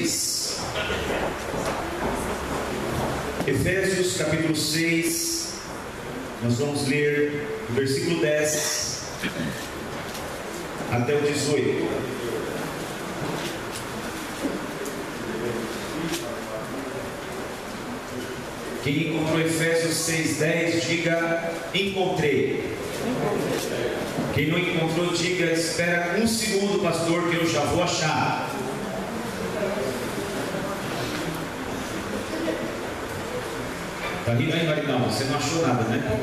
6. Efésios capítulo 6. Nós vamos ler o versículo 10 até o 18. Quem encontrou Efésios 6:10, diga: encontrei. Quem não encontrou, diga: espera um segundo, pastor, que eu já vou achar. Está rindo aí, Marinão? Você não achou nada, né?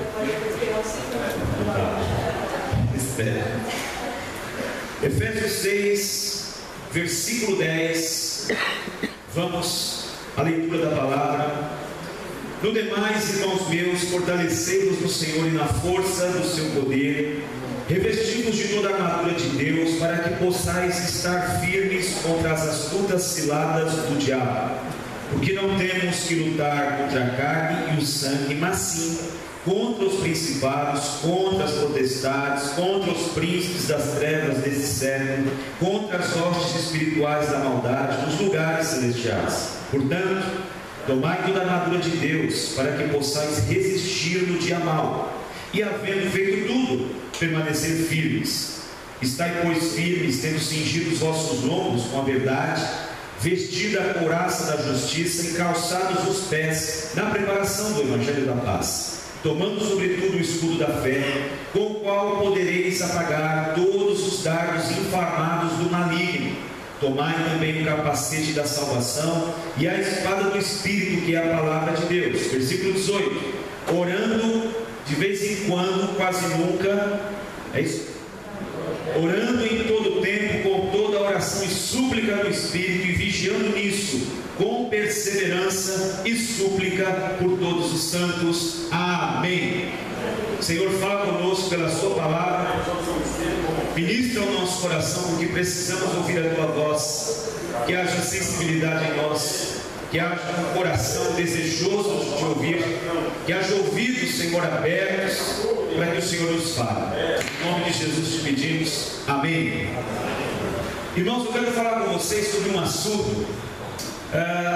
Tá. Espera. Efésios 6, versículo 10. Vamos à leitura da palavra. No demais, irmãos meus, fortalecei-vos no Senhor e na força do seu poder, revesti-vos de toda a armadura de Deus, para que possais estar firmes contra as astutas ciladas do diabo. Porque não temos que lutar contra a carne e o sangue, mas sim contra os principados, contra as potestades, contra os príncipes das trevas desse século, contra as hostes espirituais da maldade nos lugares celestiais. Portanto, tomai toda a armadura de Deus, para que possais resistir no dia mau, e havendo feito tudo, permanecer firmes. Estai, pois, firmes, tendo cingido os vossos lombos com a verdade, vestida a couraça da justiça e calçados os pés na preparação do evangelho da paz, tomando sobretudo o escudo da fé, com o qual podereis apagar todos os dardos inflamados do maligno. Tomai também o capacete da salvação e a espada do Espírito, que é a palavra de Deus. Versículo 18. Orando de vez em quando, quase nunca, é isso? Orando em todo o tempo, com toda a oração e súplica no Espírito, e vigiando nisso, com perseverança e súplica por todos os santos. Amém. Senhor, fala conosco pela sua palavra, ministra o nosso coração, porque precisamos ouvir a tua voz, que haja sensibilidade em nós, que haja um coração desejoso de te ouvir, que haja ouvidos, Senhor, abertos, para que o Senhor nos fale. Em nome de Jesus te pedimos, amém. Irmãos, eu quero falar com vocês sobre um assunto,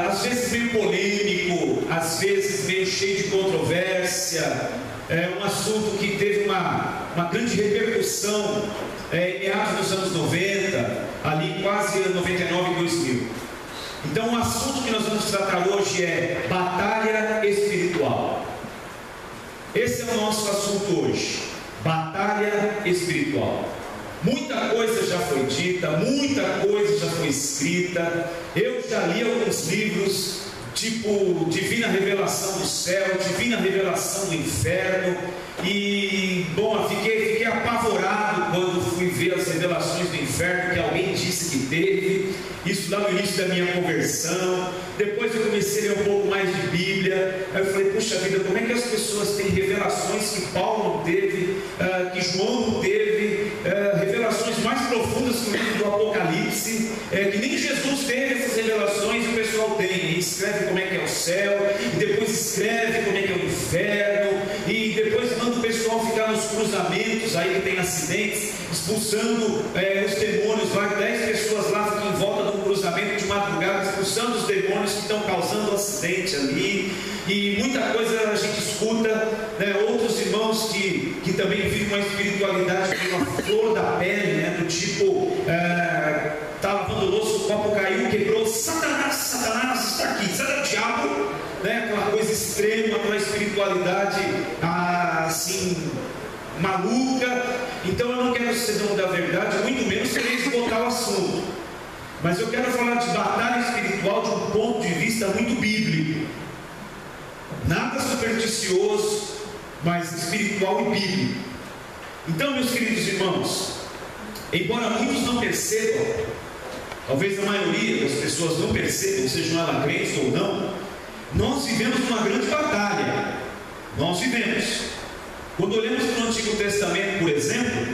às vezes meio polêmico, às vezes meio cheio de controvérsia, um assunto que teve uma grande repercussão em meados dos anos 90, ali quase 99 e 2000. Então o assunto que nós vamos tratar hoje é batalha espiritual. Esse é o nosso assunto hoje, batalha espiritual. Muita coisa já foi dita, muita coisa já foi escrita. Eu já li alguns livros, tipo Divina Revelação do Céu, Divina Revelação do Inferno. E, bom, fiquei apavorado quando fui ver as revelações do inferno que alguém disse que teve. Isso lá no início da minha conversão. Depois eu comecei a ler um pouco mais de Bíblia. Aí eu falei, puxa vida, como é que as pessoas têm revelações que Paulo não teve, que João não teve, revelações mais profundas que o livro do Apocalipse, que nem Jesus teve essas revelações e o pessoal tem. E escreve como é que é o céu, e depois escreve como é que é o inferno, e depois manda o pessoal ficar nos cruzamentos aí que tem acidentes, expulsando os demônios. Vai 10 pessoas lá, ficam em volta de um cruzamento de madrugada, expulsando os demônios que estão causando acidente ali. E muita coisa a gente escuta, né? Outros irmãos que também vivem uma espiritualidade de uma flor da pele, né? Do tipo, tá lavando louça, o copo caiu, quebrou, Satanás está aqui, sai do diabo, né? Aquela coisa extrema, aquela espiritualidade assim, maluca. Então eu não quero ser dono da verdade, muito menos querer esgotar o assunto, mas eu quero falar de batalha espiritual de um ponto de vista muito bíblico, nada supersticioso, mas espiritual e bíblico. Então, meus queridos irmãos, embora muitos não percebam, talvez a maioria das pessoas não percebam, sejam elas crentes ou não, nós vivemos uma grande batalha. Nós vivemos. Quando olhamos para o Antigo Testamento, por exemplo,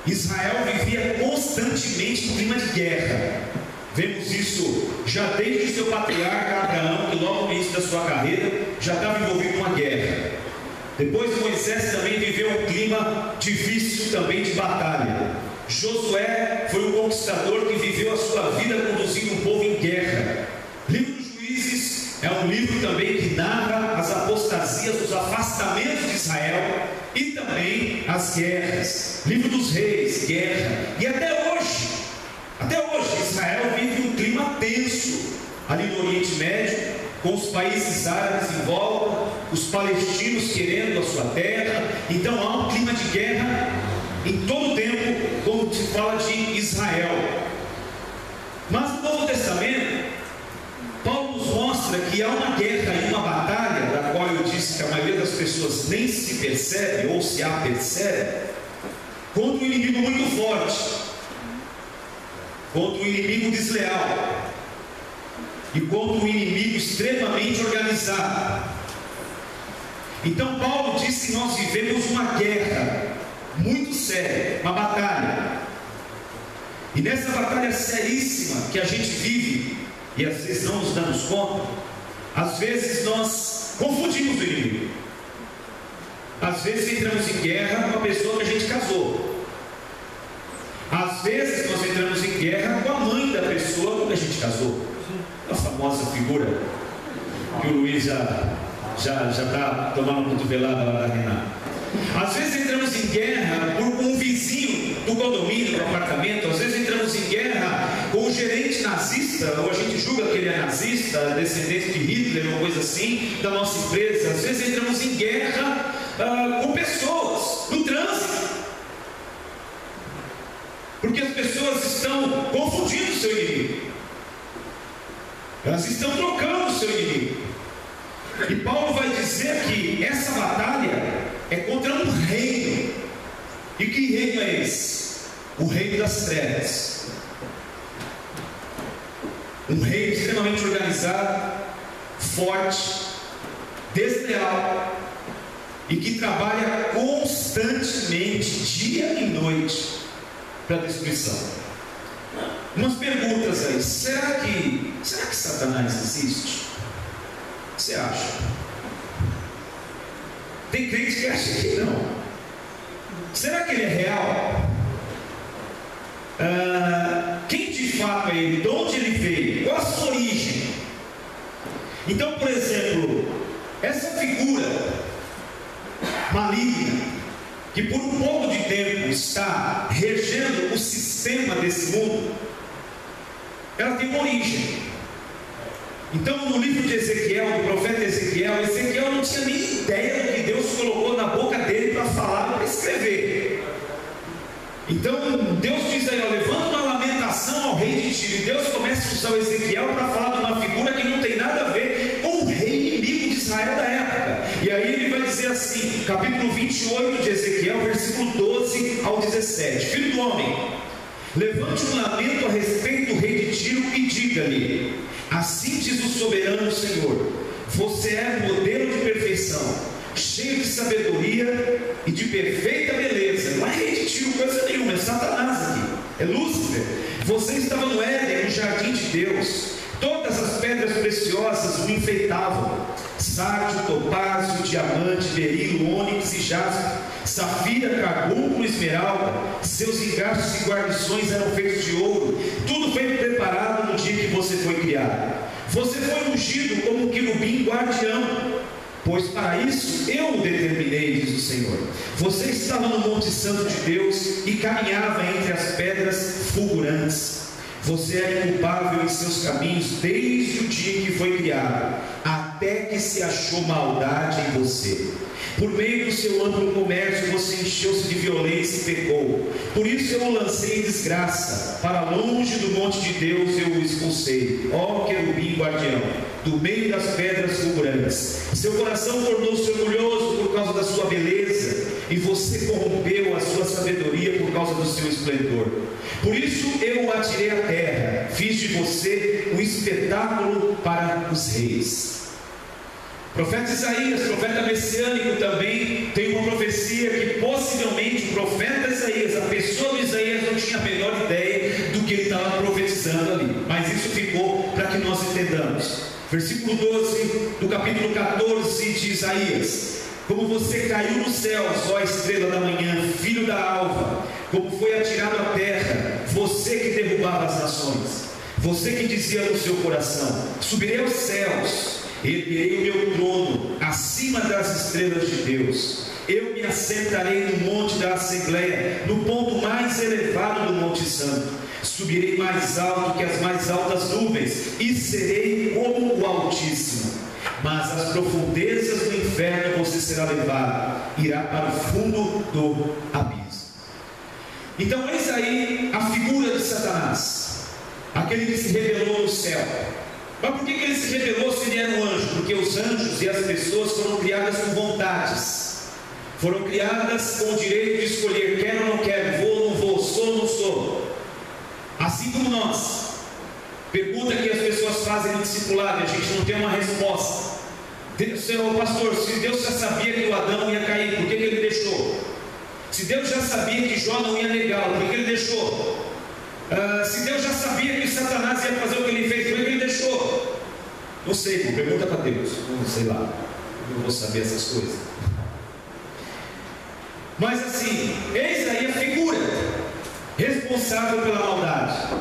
Israel vivia constantemente em clima de guerra. Vemos isso já desde seu patriarca Abraão, que logo no início da sua carreira já estava envolvido com a guerra. Depois Moisés também viveu um clima difícil também de batalha. Josué foi um conquistador que viveu a sua vida conduzindo um povo em guerra. afastamento de Israel e também as guerras. Livro dos Reis, guerra. E até hoje Israel vive um clima tenso ali no Oriente Médio, com os países árabes em volta, os palestinos querendo a sua terra. Então há um clima de guerra em todo o tempo, quando se fala de Israel. Mas no Novo Testamento, Paulo nos mostra que há uma guerra e uma batalha, da qual eu disse que a maioria das pessoas nem se percebe ou se apercebe, contra um inimigo muito forte, contra um inimigo desleal e contra um inimigo extremamente organizado. Então Paulo disse que nós vivemos uma guerra muito séria, uma batalha. E nessa batalha seríssima que a gente vive, e às vezes não nos damos conta, às vezes nós confundimos o inimigo. Às vezes entramos em guerra com a pessoa que a gente casou. Às vezes nós entramos em guerra com a mãe da pessoa com que a gente casou. A famosa figura que o Luiz já está tomando uma cotovelada lá da Renata. Às vezes entramos em guerra por um vizinho do condomínio, do apartamento. Às vezes entramos em guerra com o gerente nazista, ou a gente julga que ele é nazista, descendente de Hitler, ou coisa assim, da nossa empresa. Às vezes entramos em guerra com pessoas, no trânsito, porque as pessoas estão confundindo o seu inimigo, elas estão trocando o seu inimigo. E Paulo vai dizer que essa batalha é contra um reino. E que reino é esse? O reino das trevas. Um reino extremamente organizado, forte, desleal, e que trabalha constantemente, dia e noite, para a destruição. Umas perguntas aí. Será que Satanás existe? O que você acha? Tem crente que acha que não. Será que ele é real? Quem de fato é ele? De onde ele veio? Qual a sua origem? Então, por exemplo, essa figura maligna, que por um pouco de tempo está regendo o sistema desse mundo, ela tem uma origem. Então, no livro de Ezequiel, do profeta Ezequiel não tinha nem ideia do que Deus colocou na boca dele para falar, para escrever. Então, Deus diz aí, levanta uma lamentação ao rei de Tiro. E Deus começa a usar o Ezequiel para falar de uma figura que não tem nada a ver com o rei inimigo de Israel da época. E aí ele vai dizer assim, capítulo 28 de Ezequiel, versículo 12 ao 17: Filho do homem, levante um lamento a respeito do rei de Tiro e diga-lhe: assim diz o soberano Senhor, você é modelo de perfeição, cheio de sabedoria e de perfeita beleza. Não é rei de Tiro coisa nenhuma, é Satanás aqui, é Lúcifer. Você estava no Éden, no jardim de Deus. Todas as pedras preciosas o enfeitavam: sárdio, topázio, diamante, berilo, ônix e jaspe, safira, carbúnculo, esmeralda. Seus engastes e guarnições eram feitos de ouro. Tudo foi preparado no dia que você foi criado. Você foi ungido como um querubim guardião, pois para isso eu o determinei, diz o Senhor. Você estava no Monte Santo de Deus e caminhava entre as pedras fulgurantes. Você é culpável em seus caminhos desde o dia que foi criado, até que se achou maldade em você. Por meio do seu amplo comércio você encheu-se de violência e pecou. Por isso eu o lancei em desgraça. Para longe do monte de Deus eu o expulsei, ó querubim guardião, do meio das pedras fulgurantes. Seu coração tornou-se orgulhoso por causa da sua beleza, e você corrompeu a sua sabedoria por causa do seu esplendor. Por isso eu o atirei à terra, fiz de você um espetáculo para os reis. Profeta Isaías, profeta messiânico, também tem uma profecia que possivelmente o profeta Isaías, a pessoa de Isaías, não tinha a menor ideia do que ele estava profetizando ali, mas isso ficou para que nós entendamos. Versículo 12 do capítulo 14 de Isaías: como você caiu nos céus, ó estrela da manhã, filho da alva, como foi atirado à terra, você que derrubava as nações, você que dizia no seu coração: subirei aos céus, erguerei o meu trono acima das estrelas de Deus. Eu me assentarei no monte da Assembleia, no ponto mais elevado do Monte Santo. Subirei mais alto que as mais altas nuvens, e serei como o Altíssimo. Mas às profundezas do inferno você será levado, irá para o fundo do abismo. Então eis aí a figura de Satanás, aquele que se rebelou no céu. Mas por que ele se rebelou se ele era um anjo? Porque os anjos e as pessoas foram criadas com vontades, foram criadas com o direito de escolher: quero ou não quero, vou ou não vou, sou ou não sou. Assim como nós. Pergunta que as pessoas fazem no discipulado, a gente não tem uma resposta. Senhor pastor, se Deus já sabia que o Adão ia cair, por que ele deixou? Se Deus já sabia que Jó não ia negá-lo, por que ele deixou? Se Deus já sabia que Satanás ia fazer o que ele fez, por que ele deixou? Não sei, pergunta para Deus. Não sei lá, eu não vou saber essas coisas. Mas assim, eis aí a figura responsável pela maldade,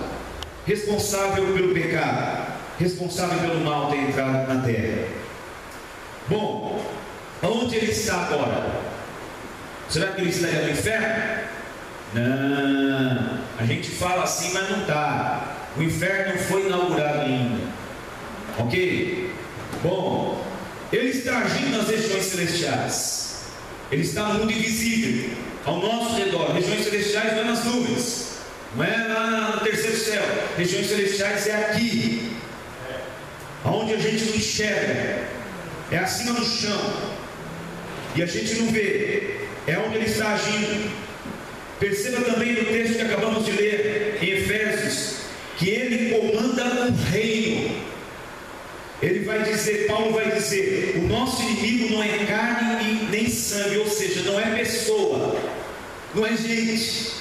responsável pelo pecado, responsável pelo mal ter entrado na terra. Bom, onde ele está agora? Será que ele estaria no inferno? Não, a gente fala assim, mas não está. O inferno não foi inaugurado ainda, ok? Bom, ele está agindo nas regiões celestiais, ele está no mundo invisível, ao nosso redor. Regiões celestiais não é nas nuvens, não é lá no terceiro céu. Regiões celestiais é aqui, onde a gente não enxerga, é acima do chão, e a gente não vê, é onde ele está agindo. Perceba também no texto que acabamos de ler, em Efésios, que ele comanda um reino. Ele vai dizer, Paulo vai dizer, o nosso inimigo não é carne e nem sangue, ou seja, não é pessoa, não é gente.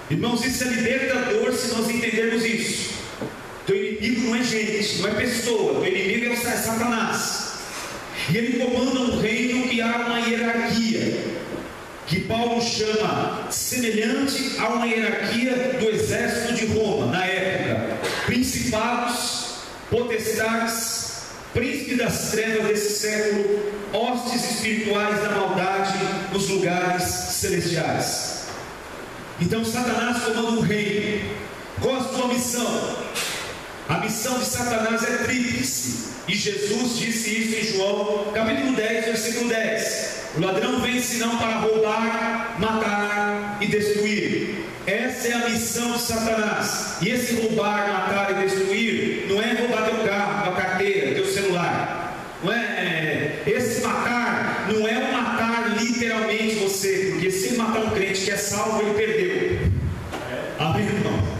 Irmãos, isso é libertador se nós entendermos isso. Teu inimigo não é gente, não é pessoa, teu inimigo é Satanás. E ele comanda um reino que há uma hierarquia, que Paulo chama semelhante a uma hierarquia do exército de Roma na época: principados, potestades, príncipes das trevas desse século, hostes espirituais da maldade nos lugares celestiais. Então Satanás comanda um reino. Qual a sua missão? A missão de Satanás é tríplice, e Jesus disse isso em João capítulo 10, versículo 10: o ladrão vem senão para roubar, matar e destruir. Essa é a missão de Satanás. E esse roubar, matar e destruir não é roubar teu carro, tua carteira, teu celular. Não é. Esse matar não é um matar literalmente você, porque se ele matar um crente que é salvo, ele perdeu. Amém, irmão?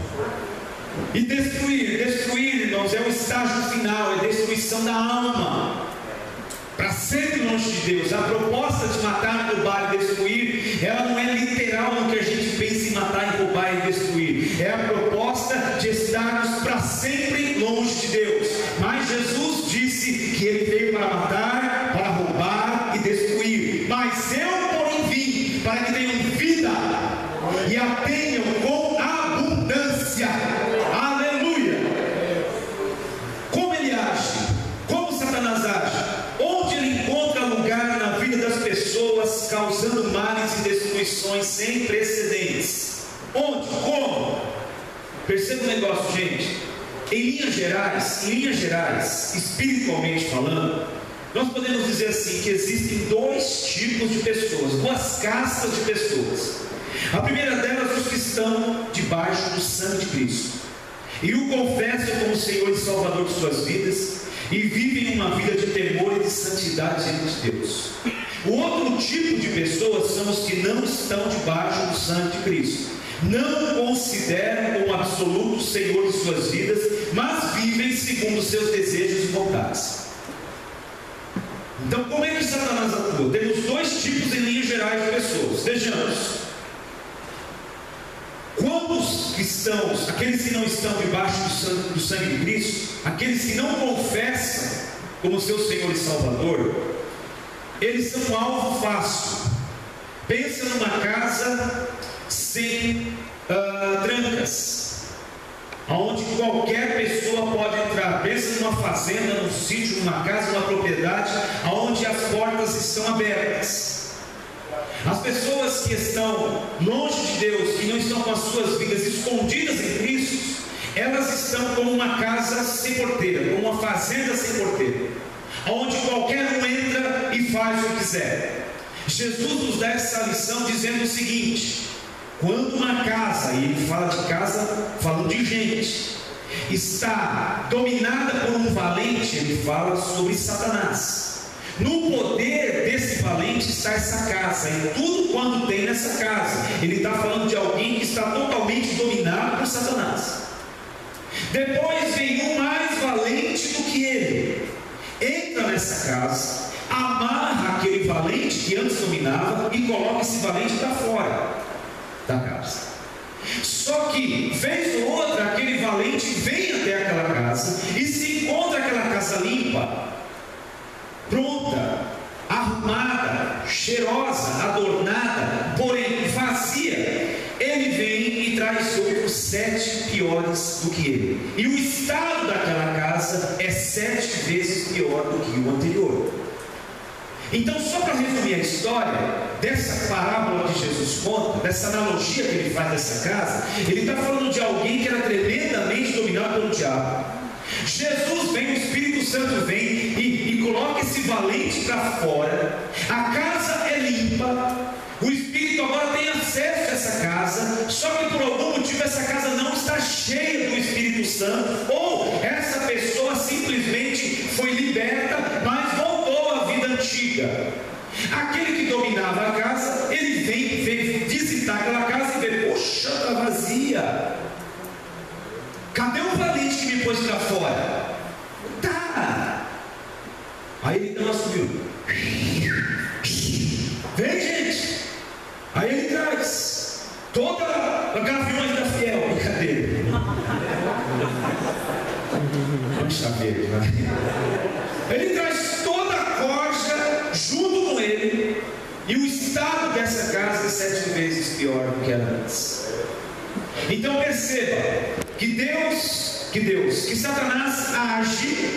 E destruir, irmãos, é o estágio final, é a destruição da alma, para sempre longe de Deus. A proposta de matar, roubar e destruir, ela não é literal no que a gente pensa em matar, e roubar e destruir. É a proposta de estarmos para sempre longe de Deus. Mas Jesus disse que ele veio para matar, para roubar e destruir. Mas eu, porém, vim para que tenham vida e a tenham com abundância. Aleluia! Como ele age? Como Satanás age? Onde ele encontra lugar na vida das pessoas, causando males e destruições sem precedentes? Onde? Como? Perceba o negócio, gente. Em linhas gerais, espiritualmente falando, nós podemos dizer assim, que existem dois tipos de pessoas, duas castas de pessoas. A primeira delas, os que estão debaixo do sangue de Cristo e o confessam como Senhor e Salvador de suas vidas, e vivem uma vida de temor e de santidade diante de Deus. O outro tipo de pessoas são os que não estão debaixo do sangue de Cristo, não consideram como absoluto Senhor de suas vidas, mas vivem segundo seus desejos e vontades. Então, como é que Satanás atua? Temos dois tipos em linhas gerais de pessoas. Vejamos. Quando os cristãos, aqueles que não estão debaixo do sangue de Cristo, aqueles que não confessam como seu Senhor e Salvador, eles são um alvo fácil. Pensa numa casa sem trancas. onde qualquer pessoa pode entrar. Pensa numa fazenda, num sítio, numa casa, numa propriedade, onde as portas estão abertas. As pessoas que estão longe de Deus, que não estão com as suas vidas escondidas em Cristo, elas estão como uma casa sem porteira, como uma fazenda sem porteira, onde qualquer um entra e faz o que quiser. Jesus nos dá essa lição dizendo o seguinte: quando uma casa, e ele fala de casa falando de gente, está dominada por um valente, ele fala sobre Satanás. No poder desse valente está essa casa, e tudo quanto tem nessa casa. Ele está falando de alguém que está totalmente dominado por Satanás. Depois vem um mais valente do que ele, entra nessa casa, amarra aquele valente que antes dominava e coloca esse valente para fora da casa. Só que, vez ou outra, aquele valente vem até aquela casa e se encontra aquela casa limpa, pronta, arrumada, cheirosa, adornada, porém vazia. Ele vem e traz outros 7 piores do que ele, e o estado daquela casa é 7 vezes pior do que o anterior. Então, só para resumir a história dessa parábola que Jesus conta, dessa analogia que ele faz dessa casa, ele está falando de alguém que era tremendamente dominado pelo diabo. Jesus vem, o Espírito Santo vem e coloca esse valente para fora. A casa é limpa, o Espírito agora tem acesso a essa casa, só que por algum motivo essa casa não está cheia do Espírito Santo, ou essa pessoa simplesmente foi liberta, mas voltou à vida antiga. Aquele que dominava a casa, ele vem visitar aquela casa e vê: poxa, está vazia. Cadê o valente que me pôs para fora? Tá. Aí ele dá uma subiu. Vem, gente. Aí ele traz toda a gaviões da fiel. Brincadeira. Vamos saber, vai. Ele traz toda a corja junto com ele. E o estado dessa casa é 7 vezes pior do que era antes. Então perceba que Satanás age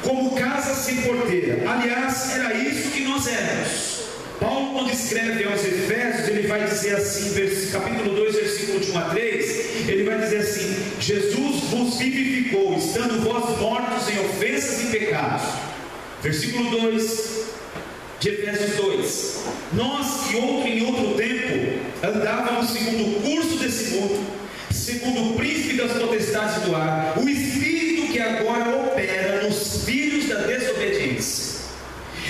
como casa sem porteira. Aliás, era isso que nós éramos. Paulo, quando escreve aos Efésios, ele vai dizer assim, capítulo 2, versículo de 1 a 3, ele vai dizer assim: Jesus vos vivificou, estando vós mortos em ofensas e pecados. Versículo 2 de Efésios 2: nós que em outro tempo andávamos segundo o curso desse mundo, segundo o príncipe das potestades do ar, o espírito que agora opera nos filhos da desobediência,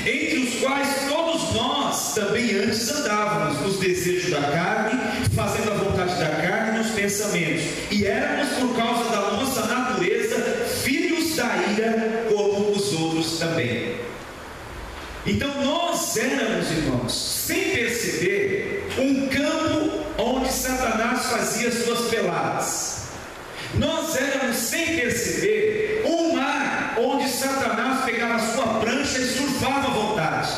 entre os quais todos nós também antes andávamos nos desejos da carne, fazendo a vontade da carne e nos pensamentos, e éramos, por causa da nossa natureza, filhos da ira, como os outros também. Então nós éramos, irmãos, sem perceber, um campo onde Satanás fazia suas peladas. Nós éramos, sem perceber, um mar onde Satanás pegava a sua prancha e surfava à vontade.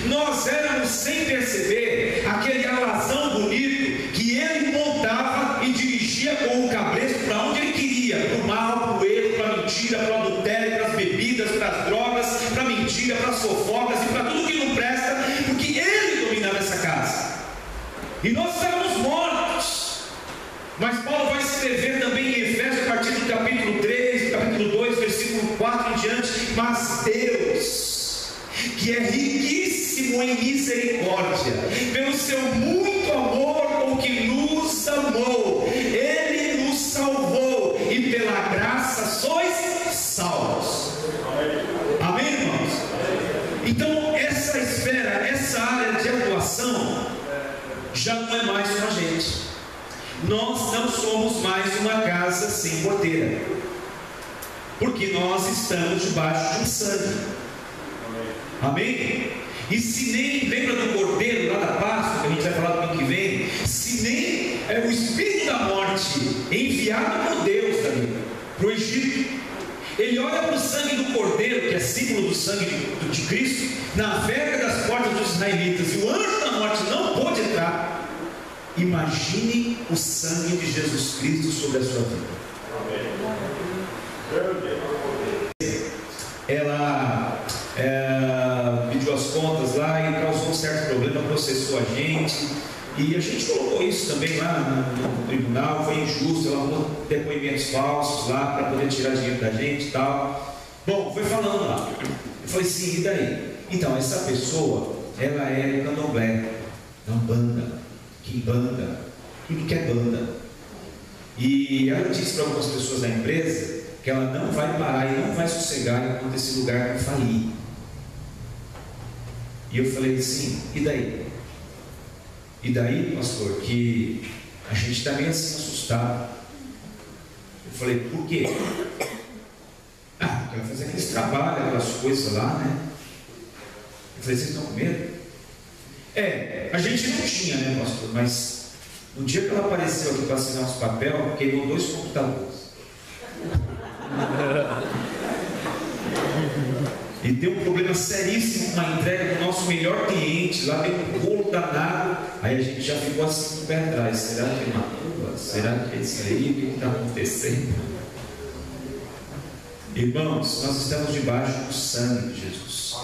Nós éramos, sem perceber, aquele alazão bonito que ele montava e dirigia com o cabresto para onde ele queria: para o mal, para o erro, para a mentira, para o adultério, para as bebidas, para as drogas, para a mentira, para as fofocas e para tudo que não presta, porque ele dominava essa casa. E nós estávamos mortos. Mas Paulo vai escrever também em Efésios, a partir do capítulo 3, capítulo 2, versículo 4 em diante: mas Deus, que é riquíssimo em misericórdia, pelo seu muito amor com que nos amou, ele nos salvou, e pela graça sois salvos. Amém, irmãos? Então essa esfera, essa área de atuação já não é mais com a gente. Nós não somos mais uma casa sem porteira, porque nós estamos debaixo de um sangue. Amém? E se nem, lembra do cordeiro lá da Páscoa, que a gente vai falar domingo que vem, se nem o espírito da morte enviado por Deus também para o Egito, ele olha para o sangue do cordeiro, que é símbolo do sangue de Cristo, na verga das portas dos israelitas, e o anjo da morte não pôde entrar. Imagine o sangue de Jesus Cristo sobre a sua vida. Ela pediu as contas lá e causou um certo problema, processou a gente. E a gente colocou isso também lá no tribunal, foi injusto, ela arrumou depoimentos falsos lá para poder tirar dinheiro da gente e tal. Bom, foi falando lá. Eu falei assim, e daí? Então, essa pessoa, ela é candomblé, é uma banda, quimbanda, tudo que é banda. E ela disse para algumas pessoas da empresa que ela não vai parar e não vai sossegar enquanto esse lugar não falir. E eu falei assim, e daí? E daí, pastor, que a gente está meio assim assustado. Eu falei, por quê? Porque ela faz aqueles trabalhos, aquelas coisas lá, né? Eu falei, vocês estão com medo? A gente não tinha, né, pastor? Mas no dia que ela apareceu aqui para assinar os papéis, queimou 2 computadores. E deu um problema seríssimo com a entrega do nosso melhor cliente. Lá deu um rolo danado. Aí a gente já ficou assim com o pé atrás. Será que é macumba? Será que é isso aí? O que está acontecendo? Irmãos, nós estamos debaixo do sangue de Jesus.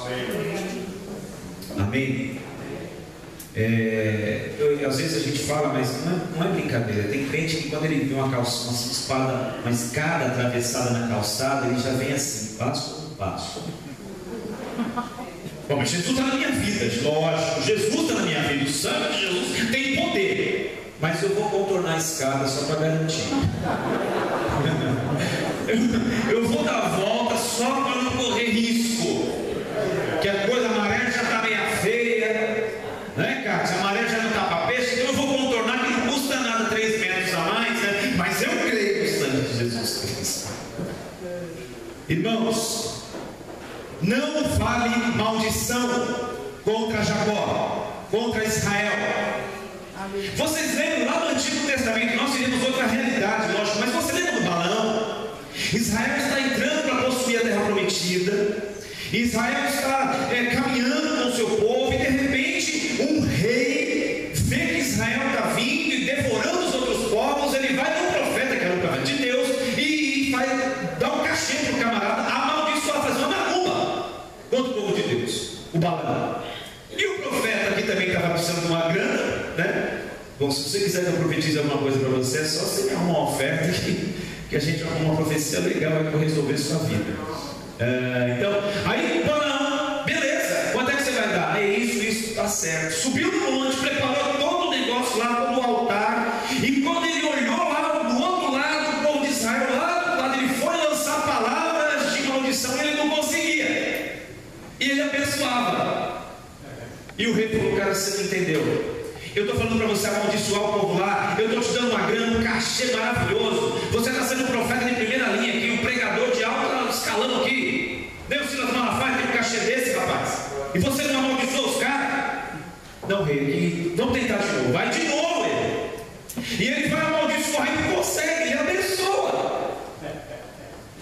Amém? Às vezes a gente fala, mas não é brincadeira. Tem crente que quando ele vê uma escada atravessada na calçada, ele já vem assim, passo por passo. Bom, mas Jesus está na minha vida, lógico, Jesus está na minha vida, o sangue de Jesus tem poder, mas eu vou contornar a escada só para garantir. Eu vou dar a volta só para não correr risco, que a coisa, a maré já está meio feia, né, cara? Se a maré já não está para peixe, então eu vou contornar, que não custa nada 3 metros a mais, né? Mas eu creio no sangue de Jesus Cristo. Irmãos, não vale maldição contra Jacó, contra Israel. Vocês lembram lá no Antigo Testamento, nós teríamos outra realidade, lógico, mas você lembra do Balaão? Israel está entrando para possuir a terra prometida, Israel está caminhando com o seu povo, e de repente um rei vê que Israel está vindo e devorando os outros povos. Ele vai no profeta, que era o profeta de Deus, e vai dar um cachê para o camarada, amaldiçoar, fazer uma macumba contra o povo de Deus, o Balaão. E o profeta aqui também estava precisando de uma grana, né? Bom, se você quiser que eu profetize alguma coisa para você, é só você me arrumar uma oferta que a gente arruma uma profecia legal aí para resolver sua vida. Então, aí o Balaão, beleza, quanto é que você vai dar? Isso, tá certo. Subiu no monte, preparou todo o negócio lá, todo o altar, e quando ele olhou lá do outro lado, o povo de Israel, lá do lado, ele foi lançar palavras de maldição, e ele não conseguia, e ele abençoava. E o rei falou, cara, você não entendeu. Eu estou falando para você amaldiçoar o povo lá, eu estou te dando uma grana, um cachê maravilhoso. Você está sendo um profeta de primeira linha aqui, um pregador de alto escalão aqui. Deus Silas Malafaia tem um cachê desse, rapaz. E você não amaldiçoou os caras? Não, rei, vamos tentar de novo. Vai de novo, ele. E ele vai amaldiçoar e não consegue, ele abençoa.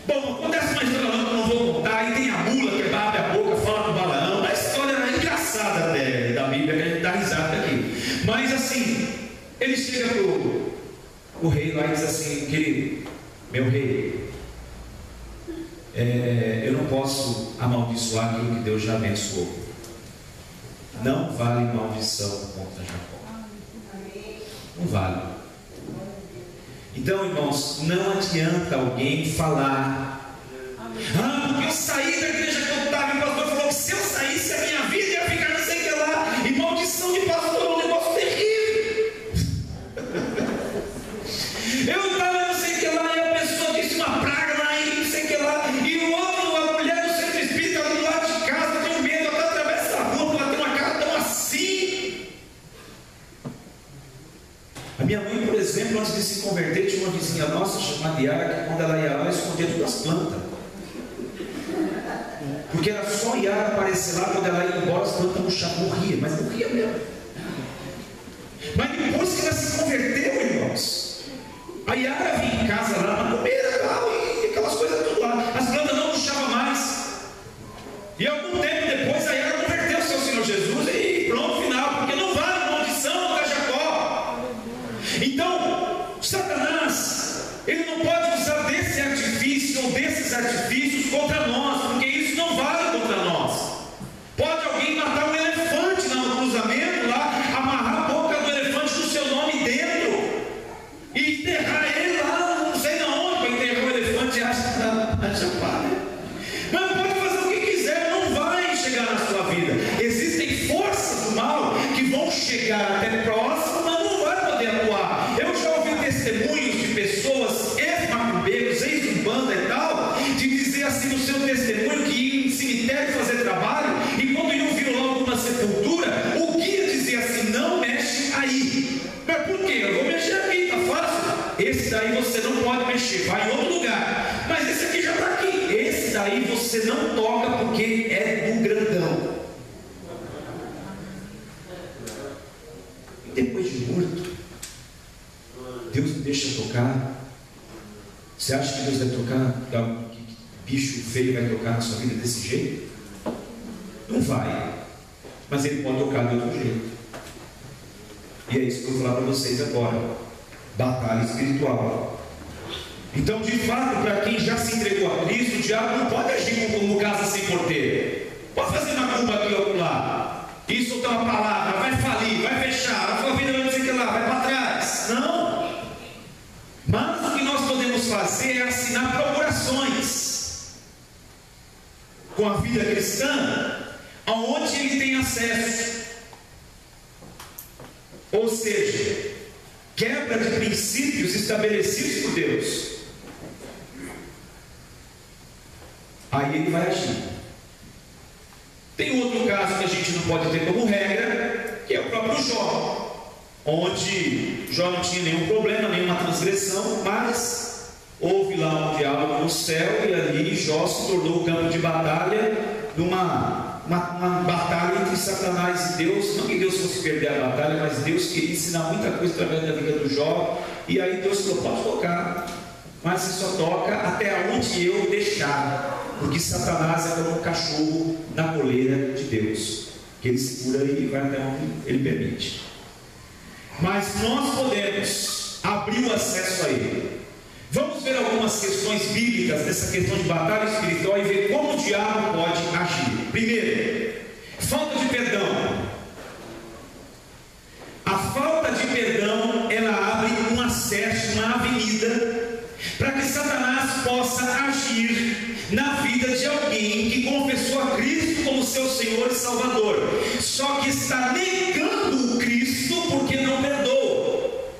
Bom, acontece uma história não, que eu não vou contar. Aí tem a mula que abre a boca, fala com o Balaão. A história era engraçada até, da Bíblia, que a gente dá risada aqui. Mas assim, ele chega pro rei lá e diz assim, querido, meu rei, eu não posso amaldiçoar aquilo que Deus já abençoou. Não vale maldição contra Jacó. Não vale. Então, irmãos, não adianta alguém falar, porque eu saí da igreja que eu estava, e o pastor falou que se eu saísse a minha vida ia ficar não sei o que lá, e maldição de pastor é um negócio terrível. Eu estava não sei o que lá, e a pessoa disse uma praga lá, e não sei o que lá, e o outro, a mulher do centro espírita ali do lado de casa, tem medo, ela atravessa a rua, ela tem uma cara tão assim. A minha mãe, por exemplo, antes de se converter, tinha uma vizinha nossa chamada Yara, que quando ela ia lá, ela escondia todas as plantas. Porque era só Yara aparecer lá, quando ela ia embora, as plantas morria, mas morria mesmo. Mas depois que ela se converteu, irmãos, a Yara vinha em casa lá, na comeira tal, e aquelas coisas tudo lá, as plantas não murchavam mais. E algum tempo depois a Yara converteu-se ao Senhor Jesus, e pronto, final, porque não vale maldição contra Jacó. artifícios contra nós, porque isso não vale contra nós. Pode alguém matar um elefante lá no cruzamento, lá, amarrar a boca do elefante com o seu nome dentro e enterrar ele lá, não sei de onde, para enterrar o elefante e acha palha. Mas pode fazer o que quiser, não vai chegar na sua vida. Existem forças do mal que vão chegar até próximo, mas não vai poder atuar. Eu já ouvi testemunhos de pessoas, ex-macumbeiros, ex-umbanda e tal, de dizer assim no seu testemunho que ia em cemitério fazer trabalho, e quando iam vir logo numa sepultura, o guia dizia assim: não mexe aí. Mas por quê? Eu vou mexer aqui, tá fácil. Esse daí você não pode mexer, vai em outro lugar. Mas esse aqui já está aqui. Esse daí você não toca porque é do grandão. E depois de morto, Deus me deixa tocar. Você acha que Deus vai tocar? Que bicho feio vai tocar na sua vida desse jeito? Não vai. Mas Ele pode tocar de outro jeito. E é isso que eu vou falar para vocês agora. Batalha espiritual. Então, de fato, para quem já se entregou a Cristo, o diabo não pode agir como casa sem porteiro. Pode fazer uma culpa aqui ou lá. E soltar uma palavra, vai falir, vai fechar, a sua vida vai dizer que lá, vai para trás. Não. Mas o que nós podemos fazer é assinar procurações com a vida cristã, aonde ele tem acesso. Ou seja, quebra de princípios estabelecidos por Deus. Aí ele vai agir. Tem outro caso que a gente não pode ter como regra, que é o próprio Jó, onde Jó não tinha nenhum problema, nenhuma transgressão, mas houve lá um diálogo no céu, e ali Jó se tornou o campo de batalha, numa batalha entre Satanás e Deus. Não que Deus fosse perder a batalha, mas Deus queria ensinar muita coisa através da vida do Jó. E aí Deus falou: pode tocar, mas você só toca até onde eu deixar, porque Satanás é como um cachorro na coleira de Deus, que ele segura e vai até onde ele permite. Mas nós podemos abrir o acesso a ele. Vamos ver algumas questões bíblicas dessa questão de batalha espiritual e ver como o diabo pode agir. Primeiro, falta de perdão. A falta de perdão, ela abre um acesso, uma avenida, para que Satanás possa agir na vida de alguém que confessou a Cristo como seu Senhor e Salvador, só que está negando o Cristo porque não perdoa.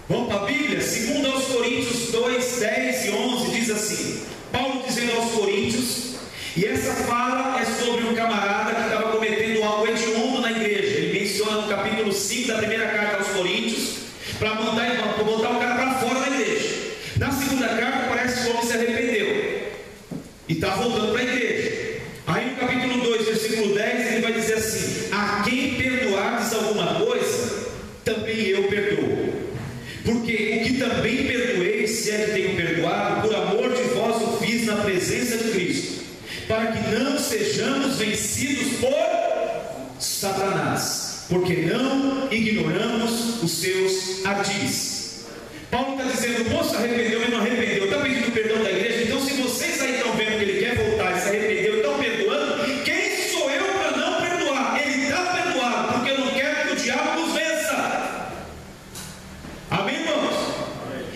Vamos para a Bíblia? Segundo aos Coríntios 2, 10 e 11, diz assim, Paulo dizendo aos Coríntios, e essa fala é sobre um camarada que estava cometendo algo hediondo na igreja. Ele menciona no capítulo 5 da primeira carta aos Coríntios, para botar o cara para fora da igreja. Na segunda carta parece que o homem se arrependeu e está voltando para a igreja. Aí no capítulo 2, versículo 10, ele vai dizer assim: a quem perdoardes alguma coisa, também eu perdoo. Porque o que também perdoei, se é que tenho perdoado, por amor de vós o fiz na presença de Cristo, para que não sejamos vencidos por Satanás, porque não ignoramos os seus ardis. Paulo está dizendo: o moço arrependeu, mas não arrependeu, está pedindo perdão da igreja. Então, se vocês aí estão vendo que ele quer voltar e se arrependeu e estão perdoando, quem sou eu para não perdoar? Ele está perdoado, porque eu não quero que o diabo nos vença. Amém, irmãos?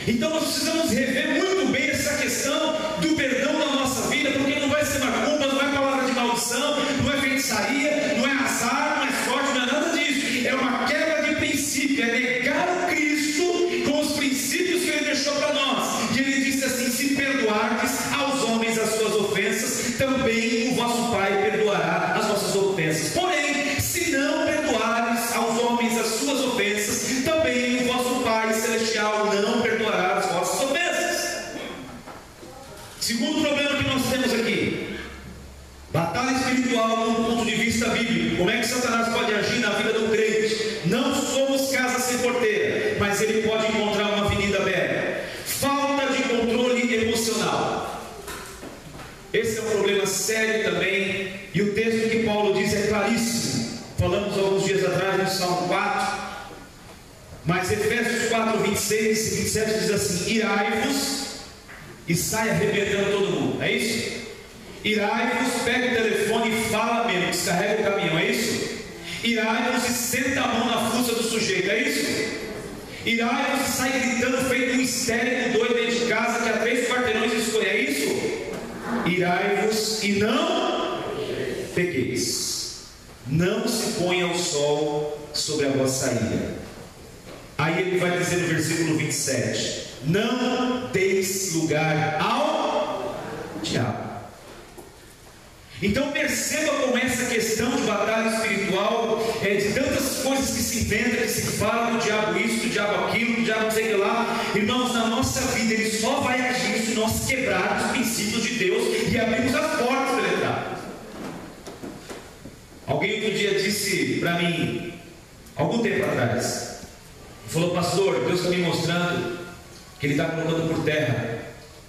Então nós precisamos rever muito bem essa questão do perdão na nossa vida, porque não vai ser macumba, não é palavra de maldição, não é feitiçaria, não é azar, não é sorte, não é nada disso. É uma quebra de princípio, é negar o Cristo com os princípios que Ele deixou para nós. E Ele disse assim: se perdoardes aos homens as suas ofensas, também o vosso Pai perdoará as vossas ofensas. Porém, se não perdoardes aos homens as suas ofensas, também o vosso Pai Celestial não perdoará as vossas ofensas. Segundo problema que nós temos aqui: batalha espiritual do ponto de vista bíblico. Como é que Satanás pode agir na vida do crente? Não somos casa sem porteira, mas ele pode encontrar uma avenida aberta. Falta de controle emocional. Esse é um problema sério também, e o texto que Paulo diz é claríssimo. Falamos alguns dias atrás no Salmo 4, mas Efésios 4, 26 e 27 diz assim: irai-vos e sai arrebentando todo mundo, é isso? Irai-vos, pega o telefone e fala mesmo, descarrega o caminhão, é isso? Irai-vos e senta a mão na fuça do sujeito, é isso? Irai-vos e sai gritando feito um histérico doido dentro de casa que há 3 quarteirões escolhe, é isso? Irai-vos e não pequeis, não se ponha o sol sobre a vossa ira. Aí ele vai dizer no versículo 27, não deis lugar ao diabo. Então perceba como essa questão de batalha espiritual, de tantas coisas que se inventam, que se fala do diabo isso, do diabo aquilo, do diabo não sei o que lá. Irmãos, na nossa vida ele só vai agir se nós quebrarmos os princípios de Deus e abrirmos as portas para ele entrar. Alguém outro dia disse para mim, algum tempo atrás, falou: pastor, Deus está me mostrando que ele está colocando por terra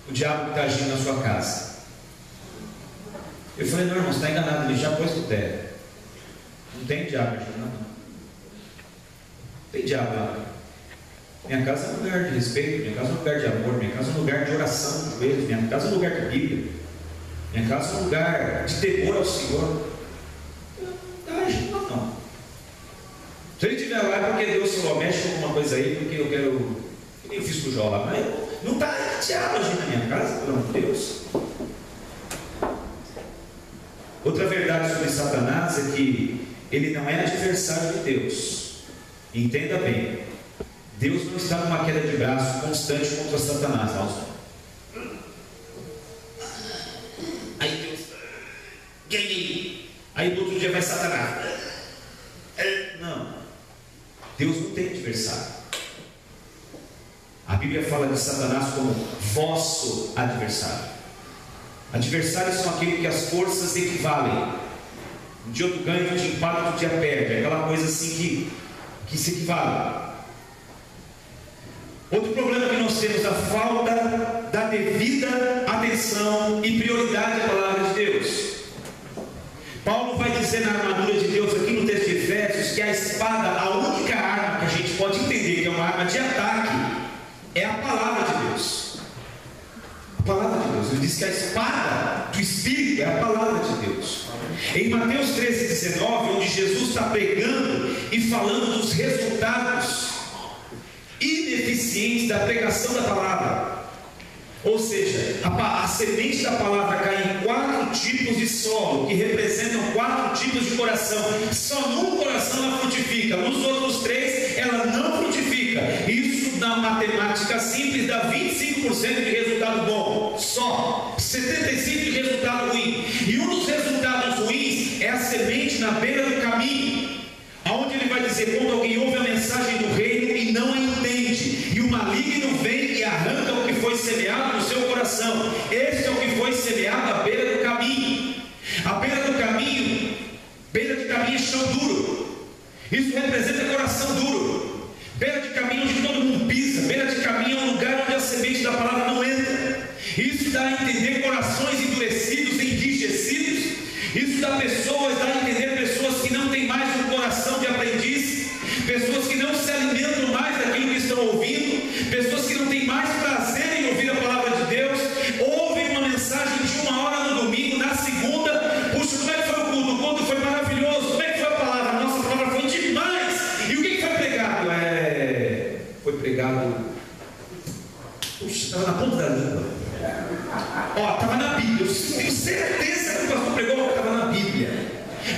o diabo que está agindo na sua casa. Eu falei: não, irmão, você está enganado, ele já pôs por terra. Não tem diabo, não. Não tem diabo lá. Minha casa é um lugar de respeito, minha casa é um lugar de amor, minha casa é um lugar de oração de joelhos, minha casa é um lugar de Bíblia, minha casa é um lugar de temor ao Senhor. Não. Se ele estiver lá é porque Deus falou: mexe com alguma coisa aí, porque eu quero. Eu nem fiz com o Jó lá, mas não está diabo agindo na minha casa, pelo amor de Deus. Outra verdade sobre Satanás é que ele não é adversário de Deus. Entenda bem, Deus não está numa queda de braço constante contra Satanás, não. Aí Deus ganhei. Aí no outro dia vai Satanás. Não, Deus não tem adversário. A Bíblia fala de Satanás como vosso adversário. Adversários são aqueles que as forças equivalem. Um dia tu ganha, um dia empata, outro dia perde. Aquela coisa assim que se equivale. Outro problema que nós temos é a falta da devida atenção e prioridade à palavra de Deus. Paulo vai dizer na armadura de Deus aqui no texto de Efésios que a espada, a única arma que a gente pode entender que é uma arma de ataque, é a palavra de Deus. A palavra de Deus. Ele diz que a espada do Espírito é a palavra de Deus. Em Mateus 13:19, onde Jesus está pregando e falando dos resultados ineficientes da pregação da palavra. Ou seja, a semente da palavra cai em 4 tipos de solo, que representam 4 tipos de coração. Só num coração ela frutifica, nos outros 3 ela não frutifica. Isso na matemática simples dá 25% de resultado bom, só 75% de resultado ruim. E um dos resultados ruins é a semente na beira do caminho, aonde ele vai dizer: quando alguém ouve a mensagem do reino e não a entende, e o maligno vem e arranca o que foi semeado no seu coração. Esse é o que foi semeado à beira do caminho. A beira do caminho, beira de caminho é chão duro. Isso representa coração duro. Beira de caminho onde todo mundo pisa. Beira de caminho é um lugar onde a semente da palavra não entra. Isso dá a entender corações endurecidos, enrijecidos. Isso dá a entender pessoas que não têm mais um coração de aprendiz, pessoas que não se alimentam mais daquilo que estão ouvindo, pessoas que não têm mais prazer em ouvir a palavra de Deus. Ouvem uma mensagem de 1 hora no domingo, na segunda, puxa, como é que foi o culto? O culto foi maravilhoso. Como é que foi a palavra? Nossa, a palavra foi demais. E o que foi pregado? Foi pregado, puxa, estava na ponta da língua. Estava na Bíblia. Eu tenho certeza que o pastor pregou, estava na Bíblia,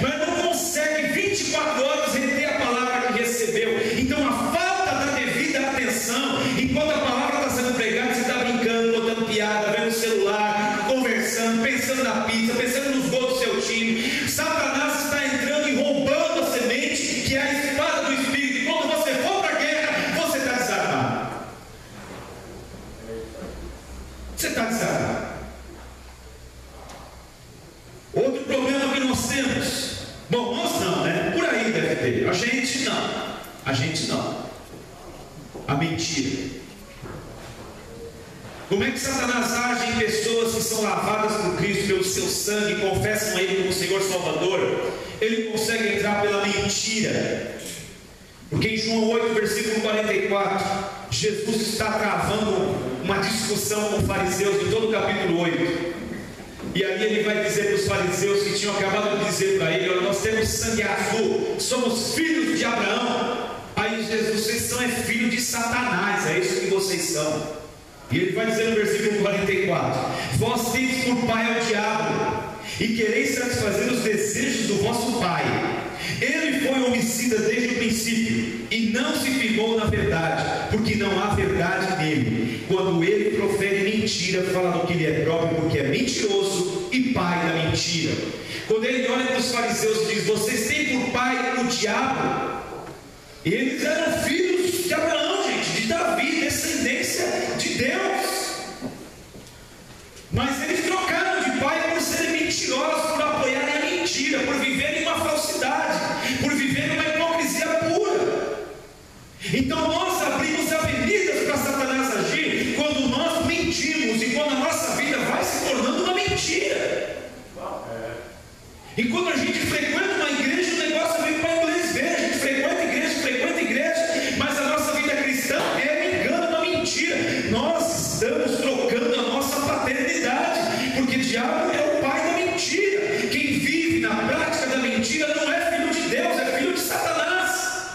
mas não consegue 24 horas reter a palavra que recebeu. Então a falta da devida atenção, enquanto a palavra está sendo pregada, você está brincando, botando piada, vendo o celular, conversando, pensando na pizza, pensando nos gols do seu time. Satanás está entrando e roubando a semente, que é a espada do Espírito. E quando você for para a guerra, você está desarmado. Você está desarmado. Outro problema que nós temos, bom, nós não, né? Por aí deve ter. A gente não. A mentira. Como é que Satanás age em pessoas que são lavadas por Cristo, pelo seu sangue, confessam a Ele como Senhor Salvador? Ele consegue entrar pela mentira. Porque em João 8, versículo 44, Jesus está travando uma discussão com os fariseus em todo o capítulo 8. E ali ele vai dizer para os fariseus que tinham acabado de dizer para ele: olha, nós temos sangue azul, somos filhos de Abraão. Aí Jesus, vocês são filhos de Satanás, é isso que vocês são. E ele vai dizer no versículo 44: vós tendes por pai ao diabo, e quereis satisfazer os desejos do vosso pai. Ele foi homicida desde o princípio, e não se firmou na verdade, porque não há verdade nele. Quando ele profere mentira, fala do que lhe é próprio, porque é mentiroso e pai da mentira. Quando ele olha para os fariseus e diz: vocês têm por pai o diabo. Eles eram filhos de Abraão, gente, de Davi, descendência de Deus. Mas eles trocaram de pai por serem mentirosos, por apoiarem a mentira, por viverem uma falsidade, por viverem uma hipocrisia pura. Então nós abrimos avenidas para Satanás agir quando nós mentimos e quando a nossa vida vai se tornando uma mentira. E quando a gente frequenta uma igreja, o negócio vem para inglês ver. A gente frequenta igreja, mas a nossa vida cristã é um engano, uma mentira. Nós estamos trocando a nossa paternidade, porque o diabo é o pai da mentira. Quem vive na prática da mentira não é filho de Deus, é filho de Satanás.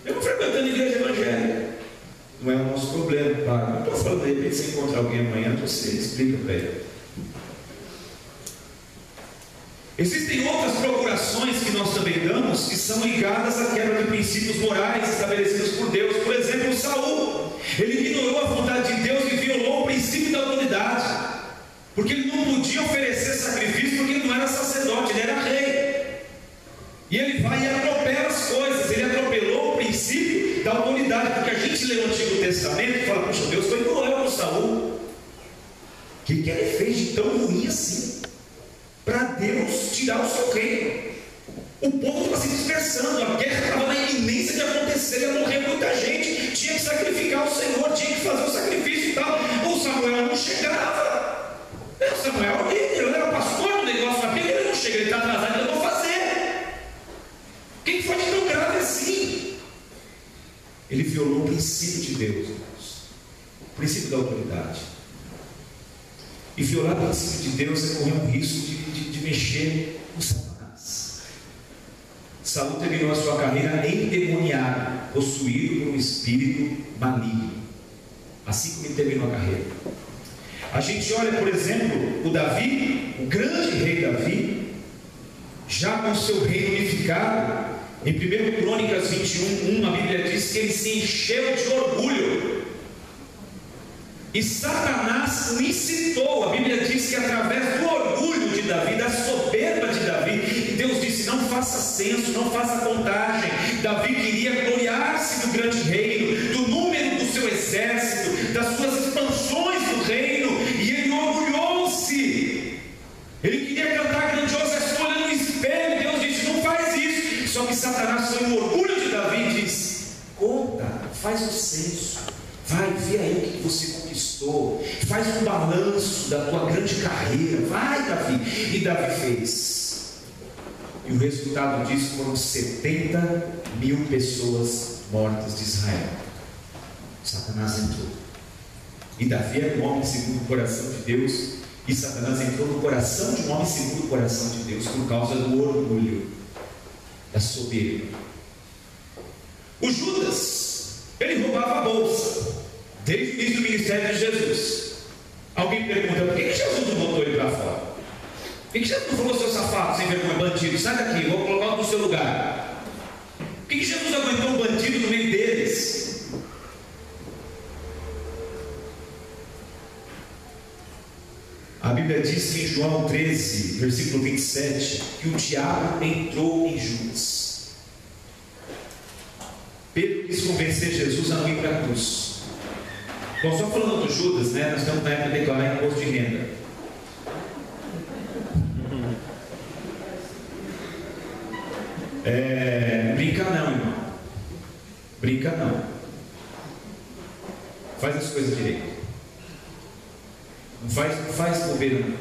Eu não frequentando igreja evangélica, não é o nosso problema, claro. Não estou falando, de repente você encontra alguém amanhã, você explica para ele. Existem outras procurações que nós também damos, que são ligadas à quebra de princípios morais estabelecidos por Deus. Por exemplo, Saul, ele ignorou a vontade de Deus e violou o princípio da autoridade, porque ele não podia oferecer sacrifício, porque ele não era sacerdote, ele era rei. E ele vai e atropela as coisas, ele atropelou o princípio da autoridade, porque a gente lê o Antigo Testamento e fala: puxa, Deus foi cruel com Saul. O que ele fez de tão ruim assim para Deus tirar o seu reino? O povo estava se dispersando, a guerra estava na iminência de acontecer, ia morrer muita gente, tinha que sacrificar o Senhor, tinha que fazer o sacrifício e tal. O Samuel não chegava. O Samuel, ele era pastor do negócio na Bíblia, ele não chega, ele está atrasado, ele não vai fazer. Quem foi de tão grave assim? Ele violou o princípio de Deus, irmãos, o princípio da autoridade. E violar o princípio de Deus é correr um risco de mexer com Satanás. Saul terminou a sua carreira endemoniado, possuído por um espírito maligno. Assim como ele terminou a carreira. A gente olha, por exemplo, o Davi, o grande rei Davi, já com seu reino unificado. Em 1 Crônicas 21:1, a Bíblia diz que ele se encheu de orgulho. E Satanás o incitou. A Bíblia diz que através do orgulho de Davi, da soberba de Davi, Deus disse: não faça censo, não faça contagem. Davi queria gloriar-se do grande reino, do número do seu exército, das suas expansões do reino, e ele orgulhou-se. Ele queria cantar grandiosa escolha no espelho. Deus disse: não faz isso. Só que Satanás foi no orgulho de Davi e diz: conta, faz o censo. Vai, vê aí o que você conquistou. Faz um balanço da tua grande carreira. Vai, Davi. E Davi fez. E o resultado disso foram 70.000 pessoas mortas de Israel. Satanás entrou. E Davi era um homem segundo o coração de Deus. E Satanás entrou no coração de um homem segundo o coração de Deus, por causa do orgulho, da soberba. O Judas, ele roubava a bolsa desde o início do ministério de Jesus. Alguém pergunta: por que Jesus não botou ele para fora? Por que Jesus não falou: seu safado, sem vergonha, bandido, sai daqui, vou colocar no seu lugar? Por que Jesus aguentou um bandido no meio deles? A Bíblia diz que em João 13, versículo 27, que o diabo entrou em Judas. Pedro quis convencer Jesus a não ir para a cruz. Bom, só falando do Judas, né? Nós estamos na época de declarar imposto de renda. Brinca não, irmão. Brinca não. Faz as coisas direito. Não faz bobeira não.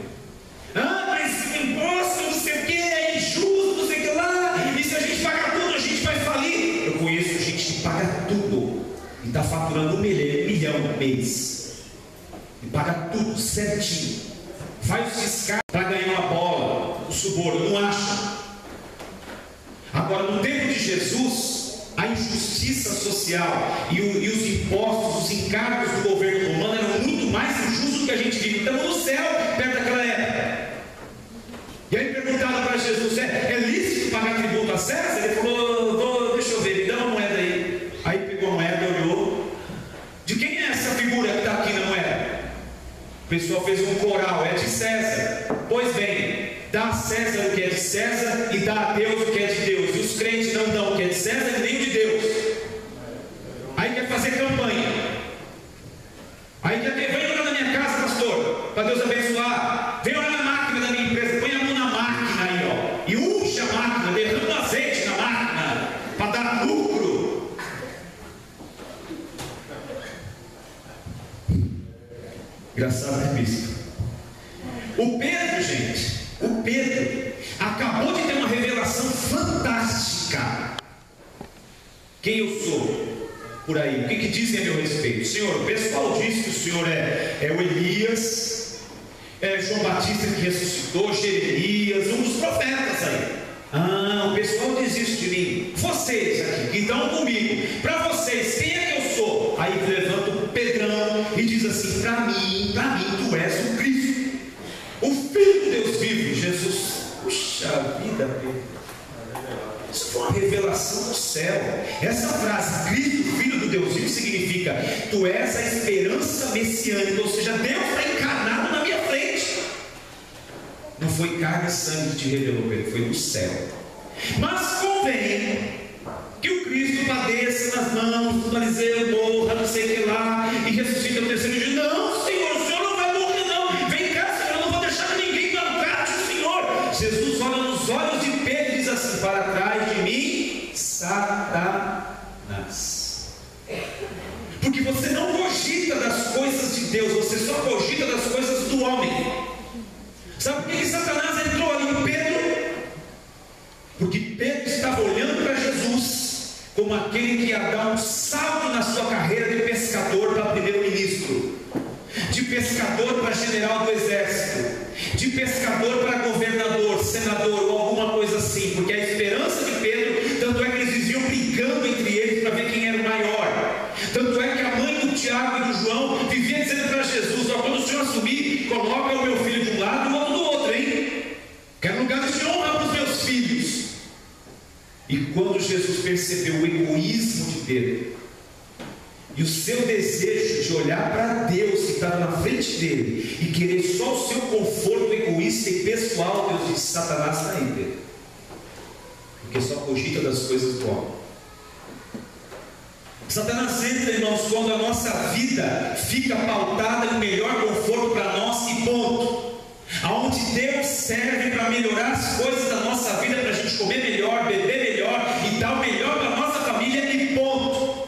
Ah, mas imposto, não sei o que, é injusto, não sei o que lá. E se a gente pagar tudo, a gente vai falir. Eu conheço gente que paga tudo e está faturando 1 milhão. no mês. E paga tudo certinho. Faz os fiscais para ganhar uma bola, um suborno, não acha. Agora, no tempo de Jesus, a injustiça social e os impostos, os encargos do governo romano eram muito mais injustos do que a gente vive. Estamos no céu, perto daquela época. E aí perguntaram para Jesus: é lícito pagar tributo a César? Ele falou: deixa eu ver, me dá uma moeda aí. Aí pegou a moeda, olhou. De quem é essa figura que está aqui na moeda? O pessoal fez um coral: é de César. Pois bem, dá a César o que é de César e dá a Deus o que é de Deus. E os crentes não dão o que é de César e nem o de Deus. Aí quer fazer campanha. Aí quer ter: vem orar na minha casa, pastor, para Deus abençoar. Vem orar na máquina da minha empresa. Põe a mão na máquina aí, ó, e unge a máquina, derrama azeite na máquina para dar lucro. Engraçado, né, bispo? O Pedro, gente, o Pedro acabou de ter uma revelação fantástica. Quem eu sou? Por aí, o que dizem a meu respeito? Senhor, o pessoal diz que o Senhor é o Elias, é João Batista que ressuscitou, Jeremias, um dos profetas aí. O pessoal diz isso de mim. Vocês aqui que estão comigo, para vocês, quem é que eu sou? Aí levanta o Pedrão e diz assim: para mim, tu és o Cristo, o Filho de Deus vivo, Jesus. Puxa vida, Pedro. Isso foi uma revelação do céu. Essa frase, Cristo, Filho do Deus vivo, significa: tu és a esperança messiânica, ou seja, Deus está encarnado na minha frente. Não foi carne e sangue que te revelou, Pedro, foi do céu. Mas convém que o Cristo padeça nas mãos do fariseu, morra, não sei o que lá, e ressuscita no terceiro dia. Não, Senhor, o Senhor não vai morrer, não. Vem cá, Senhor, eu não vou deixar que ninguém maltrate o Senhor. Jesus olha nos olhos de Pedro e diz assim: para trás de mim, Satanás. Porque você não cogita das coisas de Deus, você só cogita das coisas do homem. Sabe por que Satanás entrou ali em Pedro? Porque Pedro estava olhando para Jesus como aquele que ia dar um salto na sua carreira de pescador para primeiro-ministro, de pescador para general do exército, de pescador para governador, senador ou alguma coisa assim. Porque a esperança de Pedro, tanto é que eles viviam brincando entre eles para ver quem era o maior. Tanto é que a mãe do Tiago e do João vivia dizendo para Jesus: quando o Senhor assumir, coloca o meu filho de um lado e o outro do outro, hein? Quero lugar de honra para os meus filhos. E quando Jesus percebeu o egoísmo de Pedro e o seu desejo de olhar para Deus que estava na frente dele e querer só o seu conforto egoísta e pessoal, Deus disse: Satanás está aí, Pedro, porque só cogita das coisas do homem. Satanás entra em nós quando a nossa vida fica pautada no melhor conforto para nós e ponto. Aonde Deus serve para melhorar as coisas da nossa vida, para a gente comer melhor, beber melhor e dar o melhor para a nossa família e ponto.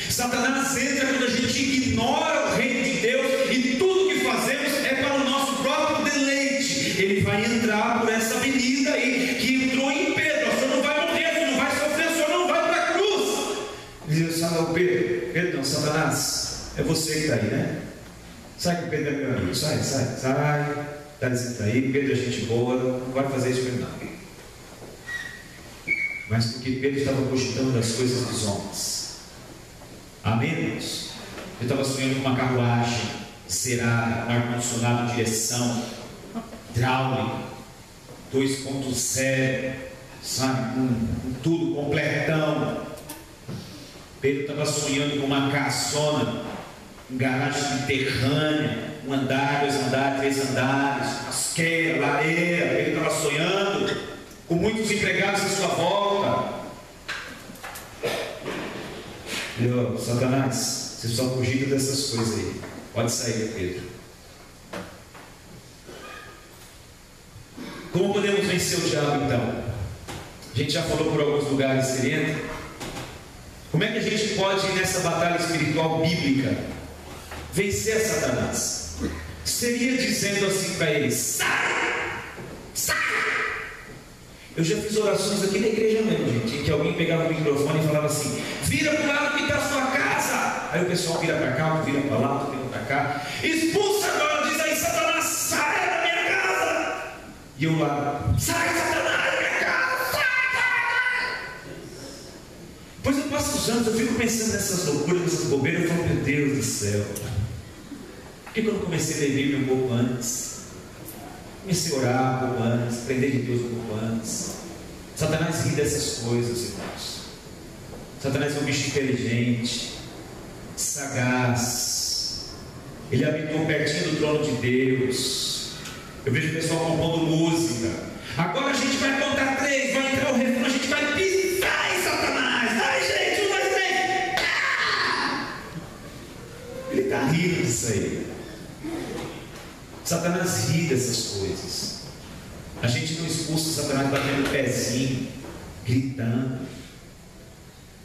Satanás entra quando a gente ignora o reino de Deus e tudo que fazemos é para o nosso próprio deleite. Ele vai entrar por essa avenida aí que entrou em Pedro: o senhor não vai morrer, o senhor não vai sofrer, o senhor não vai para a cruz. Ele diz: Pedro não, Satanás, é você que está aí, né? Sai que Pedro é meu amigo, sai. Está dizendo aí, Pedro é gente boa, não vai fazer isso mesmo não. Mas porque Pedro estava cogitando das coisas dos homens. Amém, irmãos? Eu estava sonhando com uma carruagem zerada, um ar-condicionado de direção, hidráulico, 2.0, sabe, com tudo completão. Pedro estava sonhando com uma caçona, um garagem subterrânea, 1 andar, 2 andares, 3 andares, asqueira, lareira. Pedro estava sonhando com muitos empregados à sua volta. E Satanás, você só cogita dessas coisas aí. Pode sair, Pedro. Como podemos vencer o diabo então? A gente já falou por alguns lugares, se entra. Como é que a gente pode ir nessa batalha espiritual bíblica vencer Satanás? Seria dizendo assim para ele: sai! Eu já fiz orações aqui na igreja mesmo, gente, em que alguém pegava o microfone e falava assim: vira para o lado que está a sua casa. Aí o pessoal vira para cá, vira para lá, vira para cá. Expulsa agora, diz aí, Satanás, sai da minha casa. E eu lá, sai, Satanás, da minha casa, sai. Pois eu passo os anos, eu fico pensando nessas loucuras, nessas bobeiras. Eu falo, meu Deus do céu, por que eu não comecei a ler Bíblia um pouco antes? Comecei a orar um pouco antes, aprender de Deus um pouco antes. Satanás ri dessas coisas, irmãos. Satanás é um bicho inteligente, sagaz. Ele habitou pertinho do trono de Deus. Eu vejo o pessoal compondo música. Agora a gente vai contar 3, vai entrar o refrão, a gente vai pisar em Satanás. Ai, gente, 1, 2, 3. Ele está rindo disso aí. Satanás ri dessas coisas. A gente não expulsa Satanás batendo o pezinho, gritando.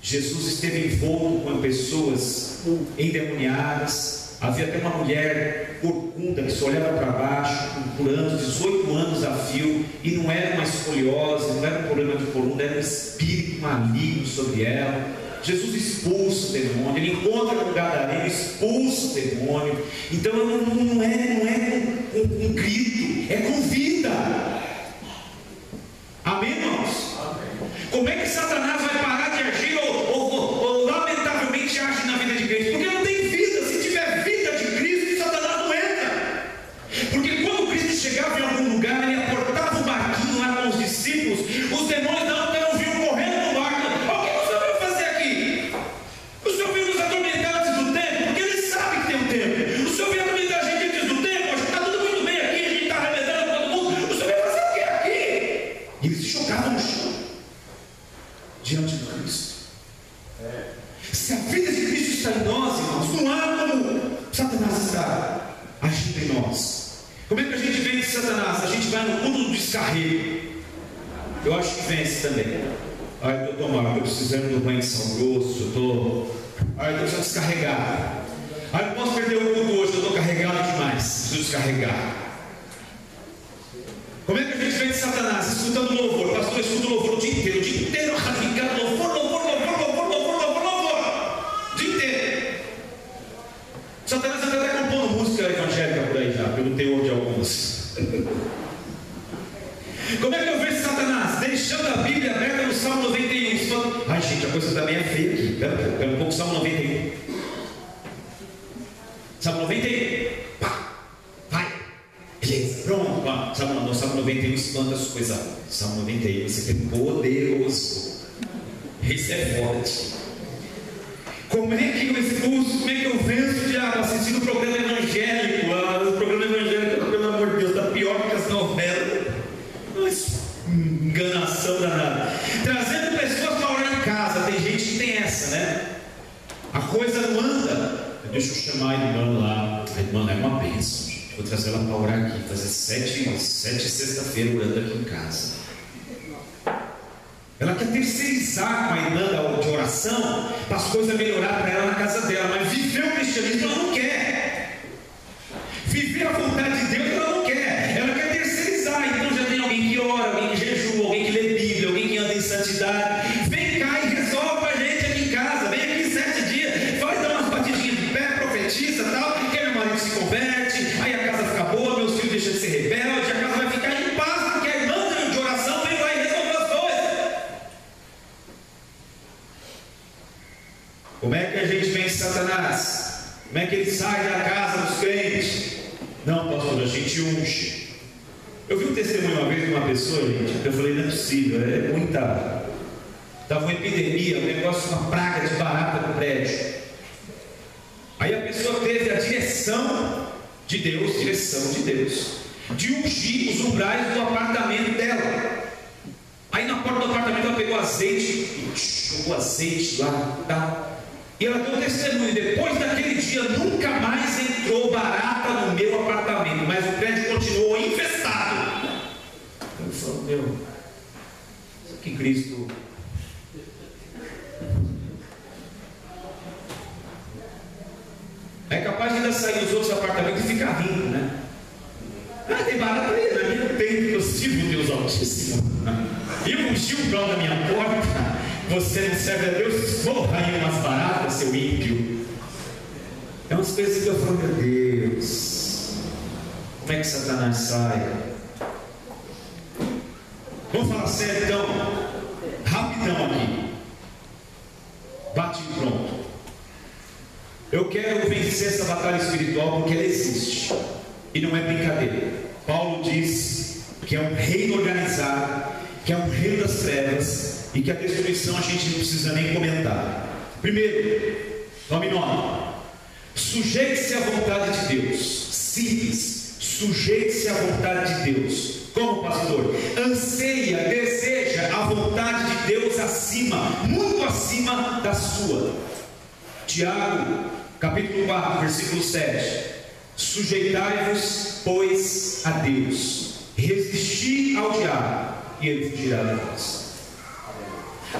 Jesus esteve envolto com pessoas endemoniadas. Havia até uma mulher corcunda que só olhava para baixo por anos, 18 anos a fio, e não era uma escoliose, não era um problema de coluna, era um espírito maligno sobre ela. Jesus expulsa o demônio, ele encontra com o gadareno, expulsa o demônio. Então não é com grito, é com vida. Amém, irmãos? Como é que Satanás vai parar de agir ou lamentavelmente age na vida de Cristo? Porque não tem vida. Se tiver vida de Cristo, Satanás não entra. Porque quando Cristo chegava em algum lugar, ele aportava o barquinho lá com os discípulos, os demônios não vinham correndo no barco. O que o Senhor veio fazer aqui? O Senhor veio nos atormentar antes do tempo, porque ele sabe que tem um tempo. O Senhor veio atormentar a gente antes do tempo, acho que está tudo muito bem aqui, a gente está arrebentando todo mundo. O Senhor veio fazer o que aqui? E eles se chocavam no chão diante de Cristo. Se a vida de Cristo está em nós, irmãos, não há como Satanás estar agindo em nós. Como é que a gente vence Satanás? A gente vai no mundo do descarrego. Eu acho que vence também. Ai, doutor Marco, estou precisando do banho de São Grosso, estou precisando descarregar. Ai, não posso perder o culto hoje, eu estou carregado demais, preciso descarregar. Como é que a gente vence Satanás? Escutando louvor. Pastor, eu escuto louvor o dia inteiro, radicado, louvor. O dia inteiro. Satanás está até compondo música evangélica por aí já, pelo teor de algumas. Como é que eu vejo Satanás? Deixando a Bíblia aberta no Salmo 91. Ai, gente, a coisa também é feia aqui. Espera um pouco, Salmo 91. Salmo 91. Pá, vai. Beleza, pronto. Salmo 91 espanta as coisas. Salmo 91, isso aqui é poderoso. Isso é forte. Como é que eu expulso? Como é que eu venço o diabo? Assistindo o programa evangélico. O programa evangélico, pelo amor de Deus, está pior que as novelas. Enganação danada. Trazendo pessoas para orar em casa. Tem gente que tem essa, né? A coisa não anda. Deixa eu chamar a irmã lá. A irmã é uma bênção. Vou trazer ela para orar aqui. Fazer 7 sexta-feira orando aqui em casa. Ela quer terceirizar com a irmã de oração para as coisas melhorar para ela na casa dela. Mas viver o cristianismo ela não quer. Viver a vontade de Deus ela não quer. Ela quer terceirizar. Então já tem alguém que ora, alguém que jejua, alguém que lê Bíblia, alguém que anda em santidade. Vem cá e resolve a gente aqui em casa. Vem aqui 7 dias. Vai dar umas batidinhas de pé, profetiza e tal. Que meu marido se converte. Aí a casa fica boa, meus filhos deixam de ser rebeldes. A casa vai ficar em paz, porque a irmã de oração vem lá e resolve as coisas. Como é que a gente vence Satanás? Como é que ele sai da casa dos crentes? Não, pastor, a gente unge. Eu vi um testemunho uma vez de uma pessoa, gente. Eu falei, não é possível, é muita. Estava uma epidemia, um negócio, uma praga de barata no prédio. Aí a pessoa teve a direção de Deus, de ungir os umbrais do apartamento dela. Aí na porta do apartamento ela pegou azeite e jogou azeite lá e tal. E ela deu testemunho, depois daquele dia nunca mais entrou barata no meu apartamento, mas o prédio continuou infestado. Eu falo, meu, isso que Cristo... É capaz de ainda sair dos outros apartamentos e ficar rindo, né? Ah, tem barata aí, na minha tem, eu sirvo Deus Altíssimo. Eu ungi o pão da minha porta. Você não serve a Deus? Morra aí umas baratas, seu ímpio. umas coisas que eu falo, meu Deus, como é que Satanás sai? Vamos falar sério então, rapidão aqui, bate e pronto. Eu quero vencer essa batalha espiritual porque ela existe e não é brincadeira. Paulo diz que é um reino organizado, que é um reino das trevas e que a destruição a gente não precisa nem comentar. Primeiro, tome nota: sujeite-se à vontade de Deus. Simples, sujeite-se à vontade de Deus. Como pastor? Anseia, deseja a vontade de Deus acima, muito acima da sua. Tiago, capítulo 4, versículo 7: sujeitai-vos, pois, a Deus, resisti ao diabo, e ele fugirá de vós.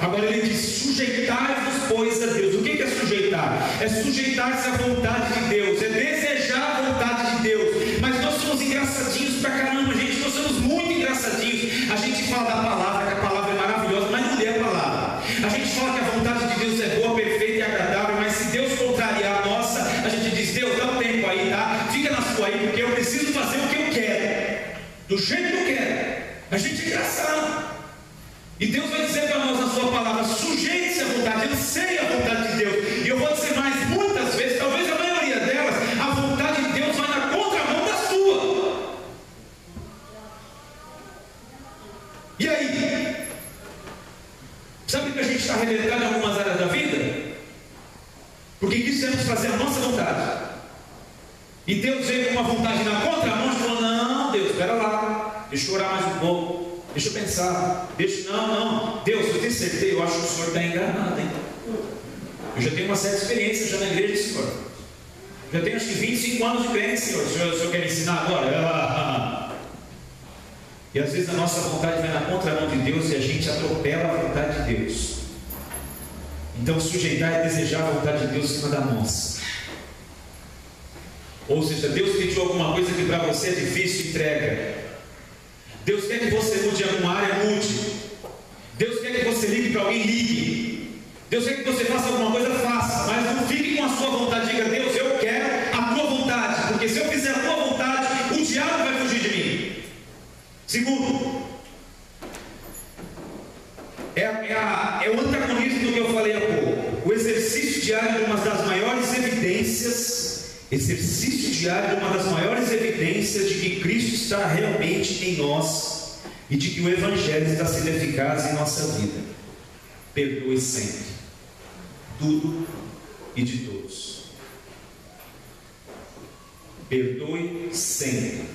Agora ele diz: sujeitai-vos, pois, a Deus. O que é sujeitar? É sujeitar-se à vontade de Deus, é desejar a vontade de Deus. Mas nós somos engraçadinhos pra caramba, gente. Nós somos muito engraçadinhos. A gente fala da palavra, que a palavra é maravilhosa, mas não lê a palavra. A gente fala que a vontade de Deus é boa, perfeita e agradável, mas se Deus contrariar a nossa, a gente diz: Deus, dá um tempo aí, tá? Fica na sua aí, porque eu preciso fazer o que eu quero, do jeito que eu quero. A gente é engraçado. E Deus vai dizer para nós na sua palavra: sujeite-se à vontade, anseie a vontade de Deus. E eu vou dizer mais, muitas vezes, talvez a maioria delas, a vontade de Deus vai na contramão da sua. E aí? Sabe que a gente está arrebentado em algumas áreas da vida? Porque quisemos fazer a nossa vontade. E Deus veio com uma vontade na contramão e falou: não, Deus, espera lá, deixa eu orar mais um pouco. Deixa eu pensar, não, Deus, eu tenho certeza, eu acho que o Senhor está enganado, hein? Eu já tenho uma certa experiência já na igreja, Senhor. Já tenho acho que 25 anos de crente, Senhor. O Senhor quer me ensinar agora? E às vezes a nossa vontade vai na contramão de Deus e a gente atropela a vontade de Deus. Então sujeitar é desejar a vontade de Deus em cima da nossa. Ou seja, Deus pediu alguma coisa que para você é difícil, entrega. Deus quer que você mude em alguma área, mude. Deus quer que você ligue para alguém, ligue. Deus quer que você faça alguma coisa, faça. Mas não fique com a sua vontade. Diga: Deus, eu quero a tua vontade. Porque se eu fizer a tua vontade, o diabo vai fugir de mim. Segundo, é o antagonismo do que eu falei há pouco. O exercício diário de uma das maiores evidências. Exercício diário de uma das maiores evidências de que Cristo está realmente em nós e de que o Evangelho está sendo eficaz em nossa vida. Perdoe sempre, tudo e de todos. Perdoe sempre,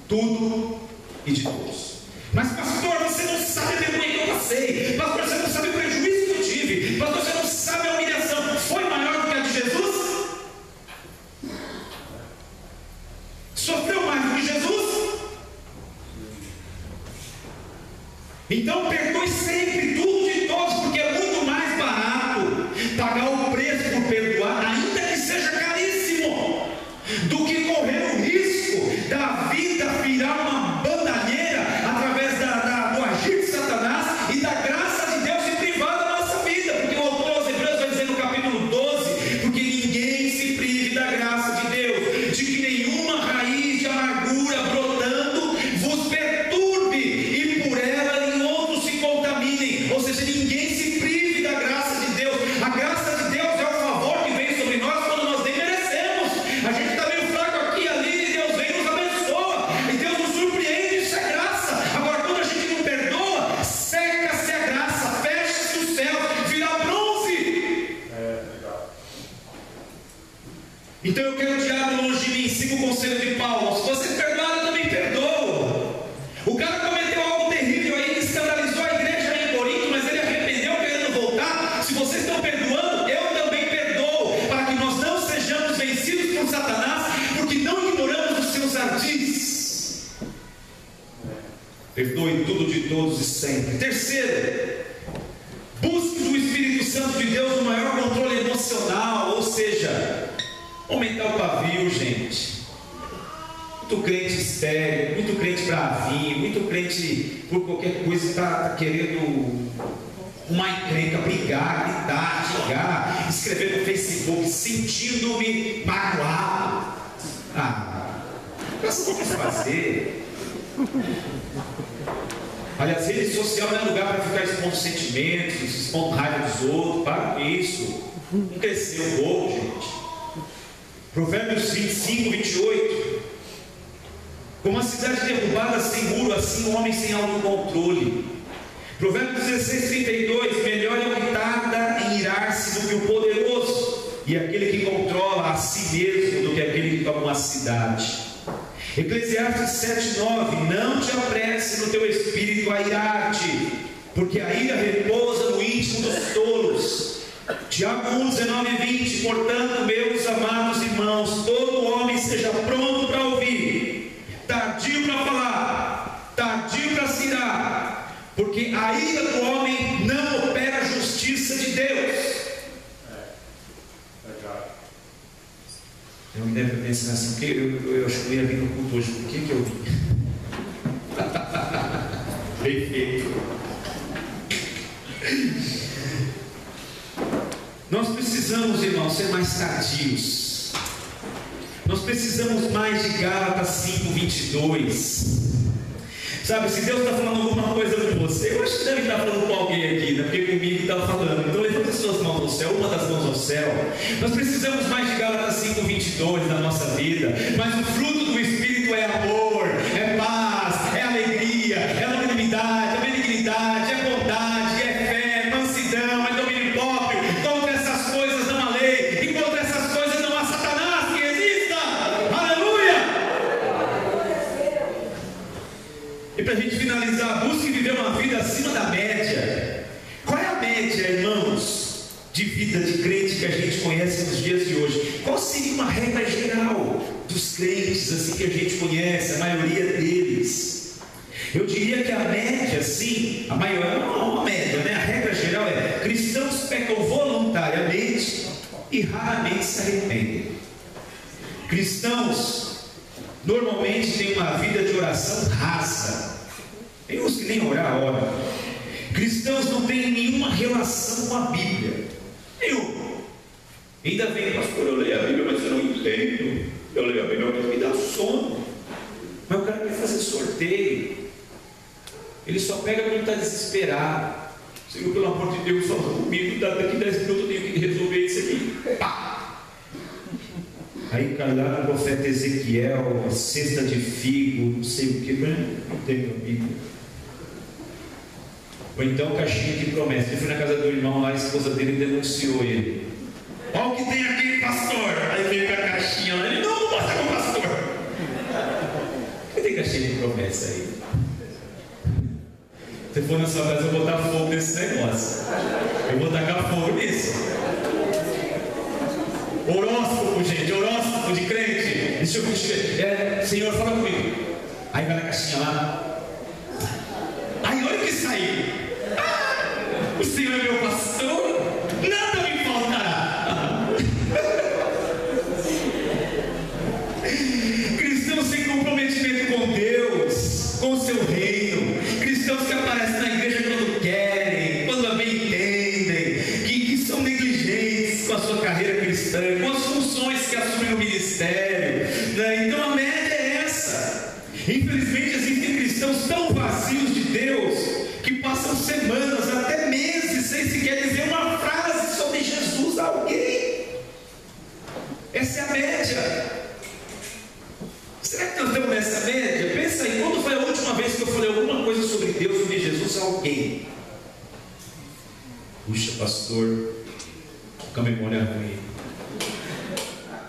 tudo e de todos. Mas pastor, você não sabe a vergonha que eu passei. Pastor, você não sabe o prejuízo que eu tive. Pastor, você não sabe a humilhação. Foi maior do que a de Jesus? Sofreu mais do que Jesus? Então perdoe sempre, tudo de todos, porque é muito mais barato pagar o preço por perdoar, ainda que seja caríssimo, do que correr o risco da vida virar uma bandalheira através do agir de Satanás e da graça de Deus se privar da nossa vida. Porque o autor aos Hebreus vai dizer no capítulo 12: porque ninguém se prive da graça de Deus, de que nenhuma raiz de amargura brotando vos perturbe e por ela em outros se contaminem. Ou seja, ninguém se prive da graça de Deus. A graça de Deus é o favor que vem sobre nós quando nós nem merecemos. A gente está meio fraco aqui e ali, e Deus vem e nos abençoa, e Deus nos surpreende. Isso é graça. Agora, quando a gente não perdoa, seca-se a graça, fecha-se o céu, vira bronze. Então eu quero o diabo longe de mim. Siga o conselho de Paulo: se você perdoar, eu também perdoo. O cara cometeu algo terrível aí, escandalizou a igreja em Corinto, mas ele arrependeu querendo voltar. Se vocês estão perdoando, eu também perdoo, para que nós não sejamos vencidos por Satanás, porque não ignoramos os seus ardis. Perdoe tudo de todos e sempre. Terceiro, busque do Espírito Santo de Deus o maior controle emocional, ou seja, aumentar o pavio, gente. Muito crente estéril, muito crente bravinho, muito crente por qualquer coisa está querendo uma encrenca, brigar, gritar, xingar, escrever no Facebook, sentindo-me magoado. Mas o que fazer? Aliás, rede social não é lugar para ficar expondo sentimentos, expondo raiva dos outros. Para com isso. Não cresceu um pouco, gente. Provérbios 25, 28. Como a cidade derrubada sem muro, assim o homem sem autocontrole. Provérbios 16, 32. Melhor é o que tarda em irar-se do que o poderoso, e aquele que controla a si mesmo do que aquele que toma uma cidade. Eclesiastes 7, 9. Não te apresse no teu espírito a irar-te, porque a ira repousa no íntimo dos tolos. Tiago 1, 19 e 20. Portanto, meus amados irmãos, todo homem seja pronto para ouvir, tardio para falar, tardio para se irar, porque a ira do homem não opera a justiça de Deus. Eu deve pensar assim, porque eu acho que eu ia vir no culto hoje, por que eu vim? Bem feito. Nós precisamos, irmãos, ser mais tardios. Nós precisamos mais de Gálatas 5, 22. Sabe, se Deus está falando alguma coisa com você, eu acho que deve estar falando com alguém aqui, né? Porque comigo está falando. Então levante as suas mãos ao céu, uma das mãos ao céu. Nós precisamos mais de Gálatas 5, 22 na nossa vida. Mas o fruto do Espírito é amor, é paz, é alegria, é longanimidade, é benignidade, é bondade, é fé, é mansidão, é domínio próprio. Contra essas coisas não há lei, e contra essas coisas não há Satanás que exista. Aleluia! E para a gente finalizar, busque viver uma vida acima da média. Qual é a média, irmãos, de vida de crente que a gente conhece nos dias de hoje? Qual seria uma regra geral dos crentes assim que a gente conhece, a maioria deles? Eu diria que a média, sim, a maior, não é uma média, né? A regra geral é: cristãos pecam voluntariamente e raramente se arrependem. Cristãos normalmente têm uma vida de oração rasa. Tem uns que nem orar oram. Cristãos não têm nenhuma relação com a Bíblia. Nenhuma. Ainda vem, pastor, eu leio a Bíblia, mas eu não entendo. Eu leio a Bíblia, mas me dá sono. Mas o cara quer fazer sorteio. Ele só pega quando está desesperado. Senhor, pelo amor de Deus, fala comigo, daqui 10 minutos eu tenho que resolver isso aqui. Pá! Aí cai lá no profeta Ezequiel, a cesta de figo, não sei o que, não tem na Bíblia. Ou então caixinha de promessa. Ele foi na casa do irmão lá, a esposa dele denunciou ele. Olha o que tem aquele pastor. Aí veio com a caixinha lá, ele não mostra com o pastor. Por que tem caixinha de promessa aí? Se for na sua casa, eu vou botar fogo nesse negócio. Eu vou tacar fogo nisso. Horóscopo, gente, horóscopo de crente. Deixa eu ver. Senhor, fala comigo. Aí vai na caixinha lá. Aí olha o que saiu. O Senhor é meu pastor, nada me faltará. Cristãos sem comprometimento com Deus, com o seu reino. Cristãos que aparecem na igreja quando querem, quando bem entendem, que são negligentes com a sua carreira cristã, com as funções que assumem no ministério, né? Então a média é essa. Infelizmente existem cristãos tão vazios de Deus que passam semanas, até meses, sem sequer dizer uma frase sobre Jesus a alguém. Essa é a média. Será que nós estamos nessa média? Pensa aí, quando foi a última vez que eu falei alguma coisa sobre Deus, sobre Jesus a alguém? Puxa, pastor, com a memória ruim.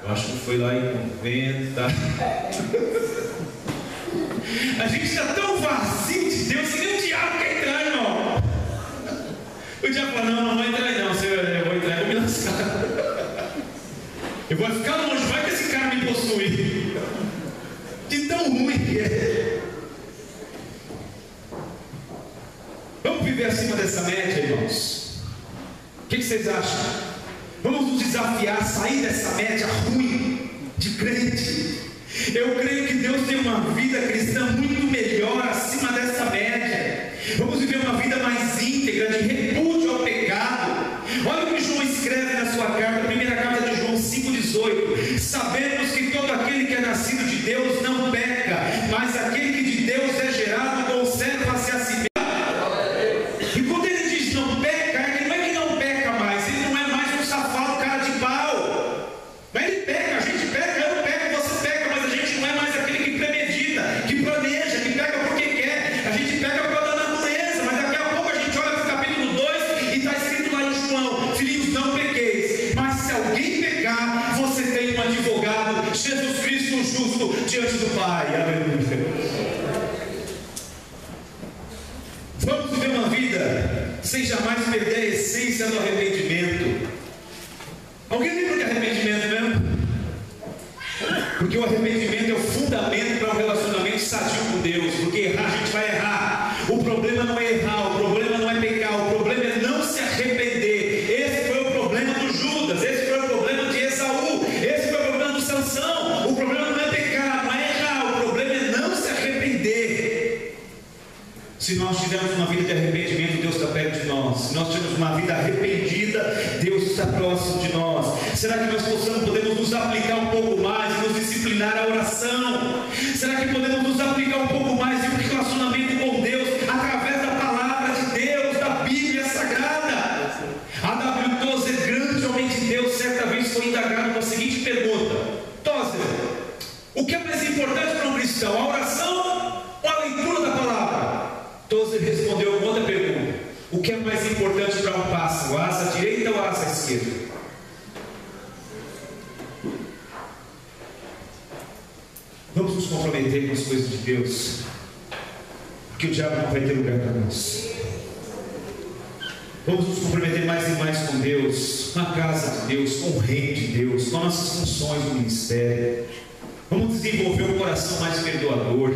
Eu acho que foi lá em 90. A gente está tão vazio de Deus que nem o diabo quer entrar, irmão. O diabo fala: não vai entrar aí não, eu vou entrar, eu vou me lascar. Eu vou ficar longe, vai que esse cara me possui. De tão ruim que é. Vamos viver acima dessa média, irmãos? O que vocês acham? Vamos nos desafiar a sair dessa média ruim de crente. Eu creio que Deus tem uma vida cristã muito melhor acima dessa média. Vamos viver uma vida mais íntegra, de repúdio essência do arrependimento. Alguém lembra de arrependimento mesmo? Porque o arrependimento é o fundamento para um relacionamento sadio com Deus. Porque errar, a gente vai errar. O problema não é errar, o problema não é pecar, o problema é não se arrepender. Esse foi o problema do Judas, esse foi o problema de Esaú, esse foi o problema do Sansão. O problema não é pecar, não é errar, o problema é não se arrepender. Se nós tivermos uma vida de arrependimento, Deus está perto de nós. Se nós tivermos uma vida arrependida, Deus está próximo de nós. Será que nós podemos nos aplicar um pouco mais e nos disciplinar a oração? Será que podemos nos aplicar um pouco mais em um relacionamento com Deus através da palavra de Deus, da Bíblia Sagrada? A W. Tozer, grande homem de Deus, certa vez foi indagado com a seguinte pergunta: Tozer, o que é mais importante para um cristão, a oração ou a leitura da palavra? Tozer respondeu com outra pergunta: o que é mais importante para um pássaro, a asa direita ou a asa esquerda? Vamos nos comprometer com as coisas de Deus, porque o diabo não vai ter lugar para nós. Vamos nos comprometer mais e mais com Deus, com a casa de Deus, com o reino de Deus, com nossas funções no ministério. Vamos desenvolver um coração mais perdoador.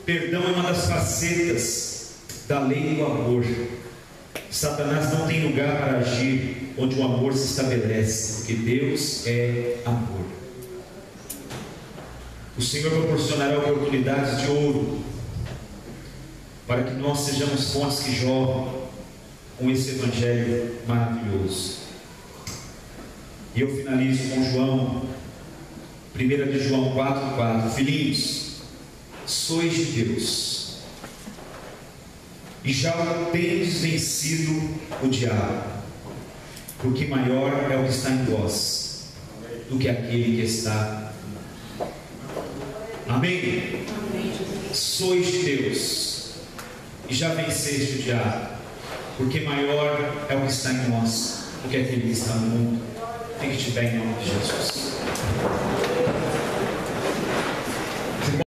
Perdão é uma das facetas da lei do amor. Satanás não tem lugar para agir onde o amor se estabelece, porque Deus é amor. O Senhor proporcionará oportunidades de ouro para que nós sejamos fontes que jorram com esse evangelho maravilhoso. E eu finalizo com João, 1 de João 4,4. Filhinhos, sois de Deus e já tendes vencido o diabo, porque maior é o que está em vós do que aquele que está. Amém? Sois de Deus e já venceste o diabo, porque maior é o que está em nós do que aquele que está no mundo. Tem que te dar em nome de Jesus.